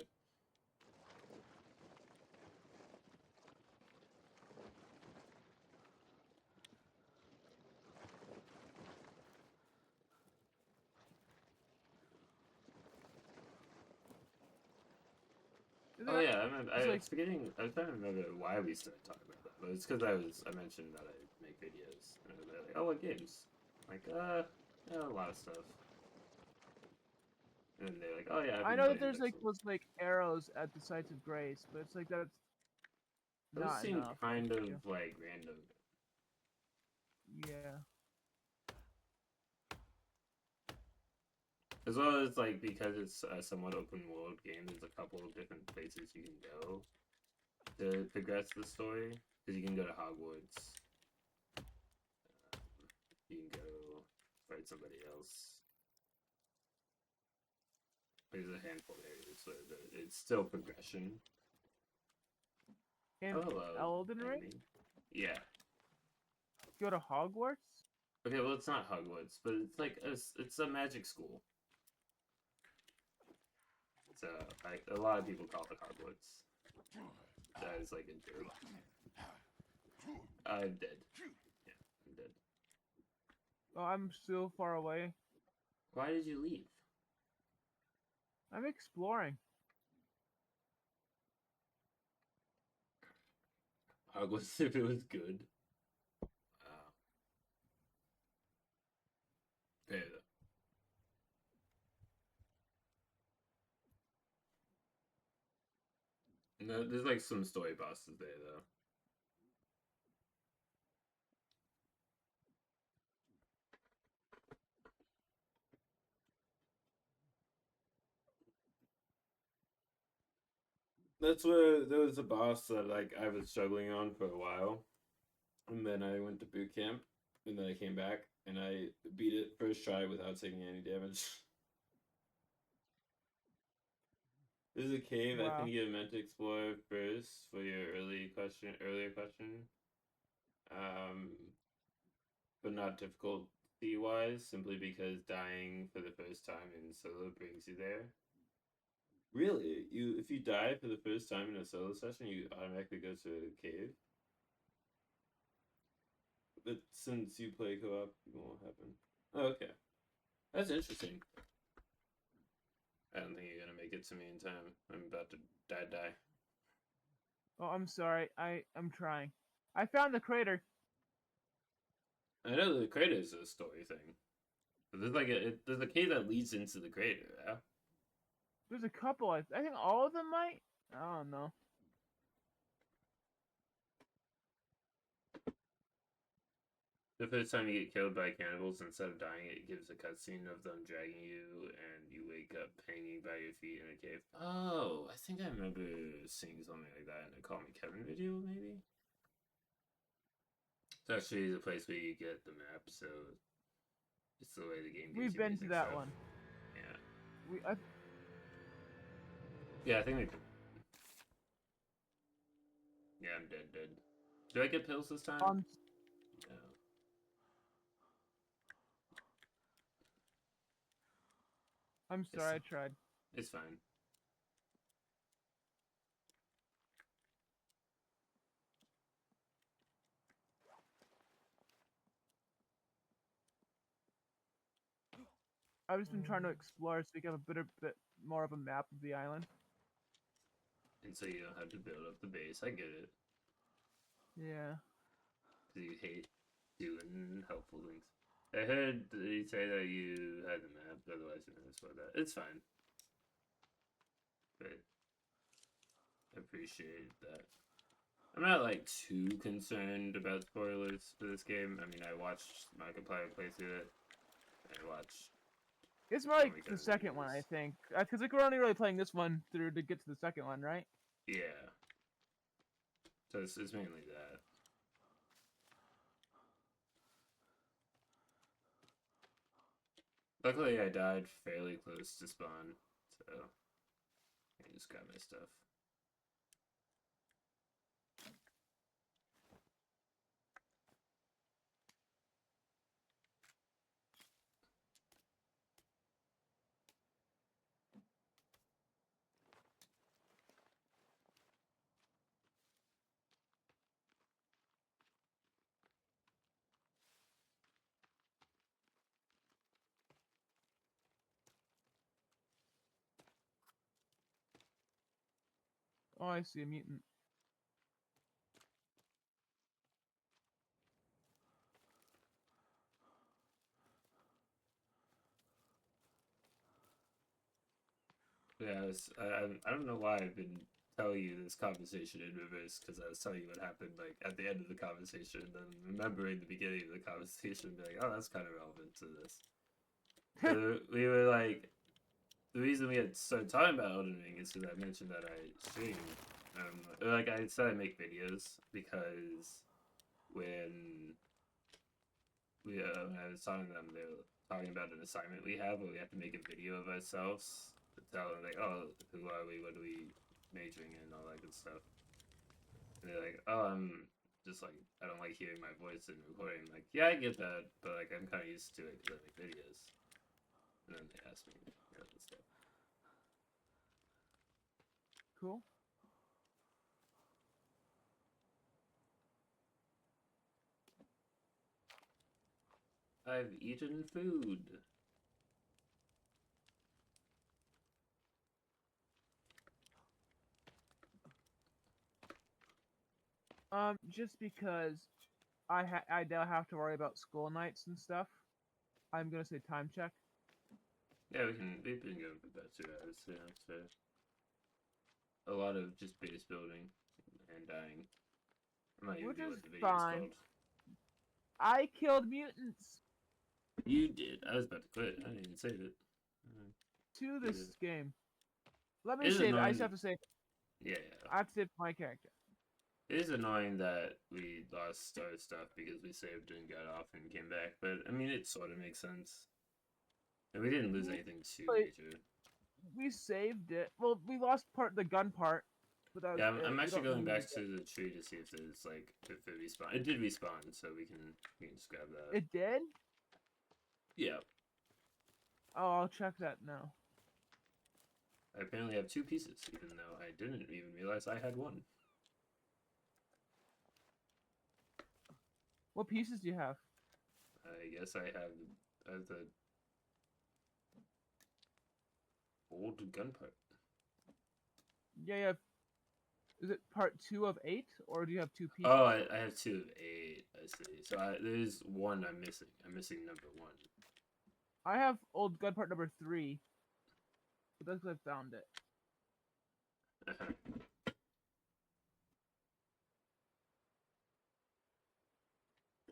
Oh yeah, I was forgetting. I was trying to remember why we started talking about that, but it's because I mentioned that I make videos, and they're like, oh, what games? I'm like, yeah, a lot of stuff. And they're like, oh yeah, I've I been know that playing there's Dark like Souls. those like arrows at the sites of grace, but it's like that's Those not seem enough. kind Thank of you. like random. Yeah. As well as like because it's a somewhat open world game, there's a couple of different places you can go to progress the story. Because you can go to Hogwarts, you can go fight somebody else. There's a handful of areas where it's still progression. In Oh, hello, Elden Ring, enemy. Yeah. go to Hogwarts. Okay, well it's not Hogwarts, but it's like it's a magic school. So like a lot of people call it Hogwarts. That is like a joke. I'm dead. Yeah, I'm dead. Oh, I'm still far away. Why did you leave? I'm exploring. Hogwarts if it was good. Wow. There though. No, there's like some story bosses there though. That's where there was a boss that like I was struggling on for a while, and then I went to boot camp, and then I came back and I beat it first try without taking any damage. There's a cave I Wow. think you're meant to explore first for your earlier question. Um, but not difficulty wise, simply because dying for the first time in solo brings you there. Really? If you die for the first time in a solo session, you automatically go to a cave? But since you play co-op, it won't happen. Oh, okay. That's interesting. I don't think you're gonna make it to me in time. I'm about to die. Oh, I'm sorry. I'm trying. I found the crater. I know the crater is a story thing. But there's like there's a cave that leads into the crater, yeah? There's a couple. I think all of them might. I don't know. The first time you get killed by cannibals, instead of dying, it gives a cutscene of them dragging you, and you wake up hanging by your feet in a cave. Oh, I think I remember seeing something like that in a Call Me Kevin video, maybe? It's actually the place where you get the map, so it's the way the game gives We've you been to basic that stuff. one. Yeah. We Yeah, I think we. Yeah, I'm dead. Do I get pills this time? um No. I'm It's sorry. I tried. it's fine. I've just been trying to explore so we can have a bit more of a map of the island. And so you don't have to build up the base. I get it. Yeah. Because you hate doing helpful things. I heard you say that you had the map, otherwise you know about that. It's fine. But I appreciate that. I'm not like too concerned about spoilers for this game. I mean, I watched Markiplier play through it. I watched It's more so like many the kind of second one, I videos. think. Because like we're only really playing this one through to get to the second one, right? Yeah. So it's mainly that. Luckily, I died fairly close to spawn, so I can just grab my stuff. Oh, I see a mutant. Yeah, I don't know why I've been telling you this conversation in reverse because I was telling you what happened like at the end of the conversation, and then remembering the beginning of the conversation, and be like, oh, that's kind of relevant to this. We were like, the reason we had started talking about Elden Ring is because I mentioned that I stream. Like I said, I make videos because when when I was telling them, they were talking about an assignment we have where we have to make a video of ourselves to tell them like, oh, who are we, what are we majoring in, all that good stuff. And they're like, oh, I'm just like, I don't like hearing my voice in recording. I'm like, yeah, I get that, but like I'm kind of used to it because I make videos. And then they asked me about this stuff. Cool. I've eaten food. Just because I now have to worry about school nights and stuff. I'm gonna say time check. Yeah, we've been going for about 2 hours, yeah, that's fair. A lot of just base building and dying. I might even Which be is what the video is fine. called. I killed mutants You did. I was about to quit. I didn't even save it. to You this did. game. Let It me is save it. I just annoying. have to save. Yeah, yeah. I have to save my character. It is annoying that we lost our stuff because we saved and got off and came back. But I mean, it sort of makes sense. And we didn't lose anything too But major. we saved it. Well, we lost the gun part, but that was Yeah, it. I'm We actually don't going really need back to the tree to see if there's like if it respawn. It did respawn, so we can just grab that. it. It did. Yeah. Oh, I'll check that now. I apparently have 2 pieces, even though I didn't even realize I had one. What pieces do you have? I guess I have the old gun part. Yeah, you have. Is it part 2 of 8, or do you have 2 pieces? Oh, I have 2 of 8. I see. So there's one I'm missing. I'm missing number 1. I have old gun part number 3, but that's because I found it.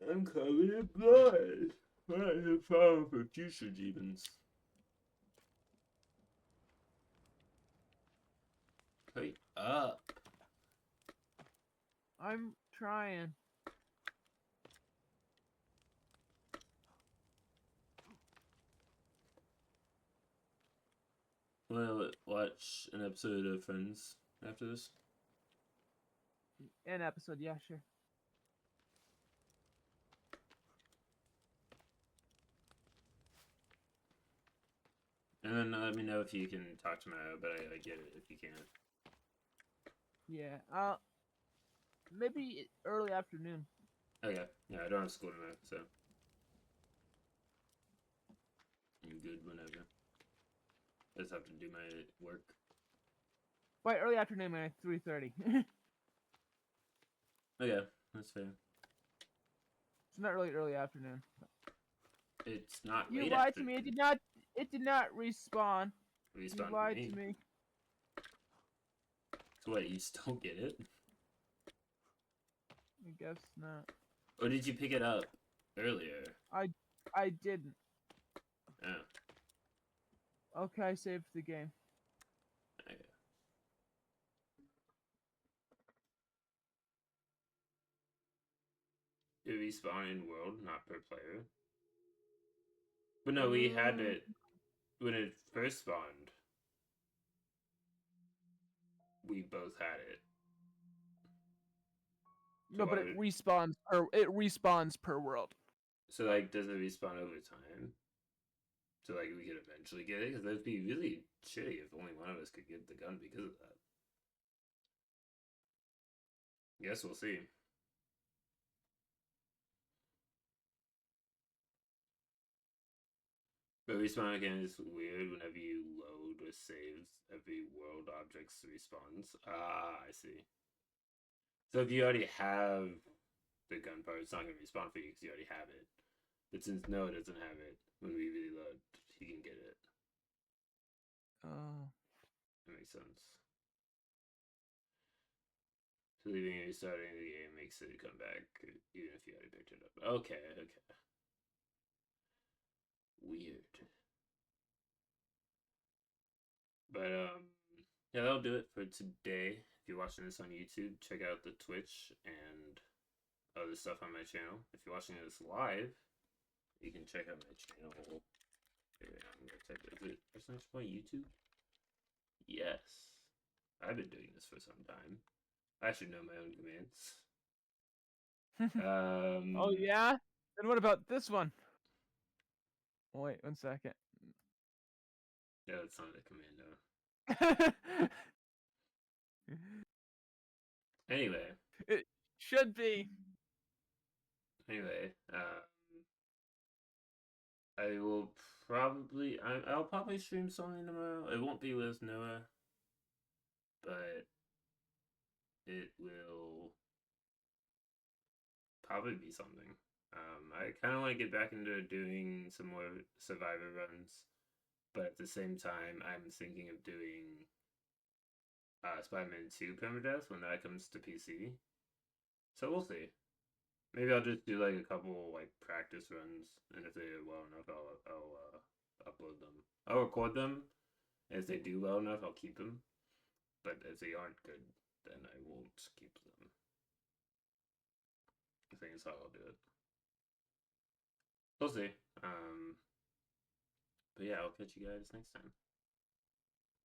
I'm covered in blood. I have power for future demons. Wait up. I'm trying. Wanna watch an episode of Friends after this? An episode, yeah, sure. And then let me know if you can talk tomorrow, but I get it if you can't. Yeah. Maybe early afternoon. Okay. Yeah, I don't have school tomorrow, so I'm good whenever. I just have to do my work. By early afternoon, man, 3:30. Okay, that's fair. It's not really early afternoon. It's not You late lied to afternoon. me. It did not. It did not respawn. Respawn You to lied me. to me. So what, you still get it? I guess not. Or did you pick it up earlier? I didn't. Oh. Okay, I saved the game. Okay. It respawn in world, not per player. But no, we had it when it first spawned. We both had it. No, but it respawns per world. So like, does it respawn over time? So like, we could eventually get it, because that'd be really shitty if only one of us could get the gun because of that. Guess we'll see. But respawn again is weird whenever you load or save every world objects respawns. Ah, I see. So if you already have the gun part, it's not going to respawn for you because you already have it. But since Noah doesn't have it, when we reload, he can get it. Oh. That makes sense. So leaving a starting the game makes it come back even if you already picked it up. Okay, okay. Weird. But yeah, that'll do it for today. If you're watching this on YouTube, check out the Twitch and other stuff on my channel. If you're watching this live, you can check out my channel. Here, I'm gonna type it. Is it Personal Point YouTube? Yes. I've been doing this for some time. I should know my own commands. Oh yeah? Then what about this one? Oh, wait, 1 second. Yeah, that's not a commando. Anyway. It should be. Anyway, I will probably I'll probably stream something tomorrow. It won't be with Noah, but it will probably be something. I kind of want to get back into doing some more Survivor runs, but at the same time, I'm thinking of doing Spider-Man 2 Permadeath when that comes to PC. So we'll see. Maybe I'll just do like a couple like practice runs, and if they do well enough, I'll upload them. I'll record them. And if they do well enough, I'll keep them. But if they aren't good, then I won't keep them. I think that's how I'll do it. We'll see. But yeah, I'll catch you guys next time.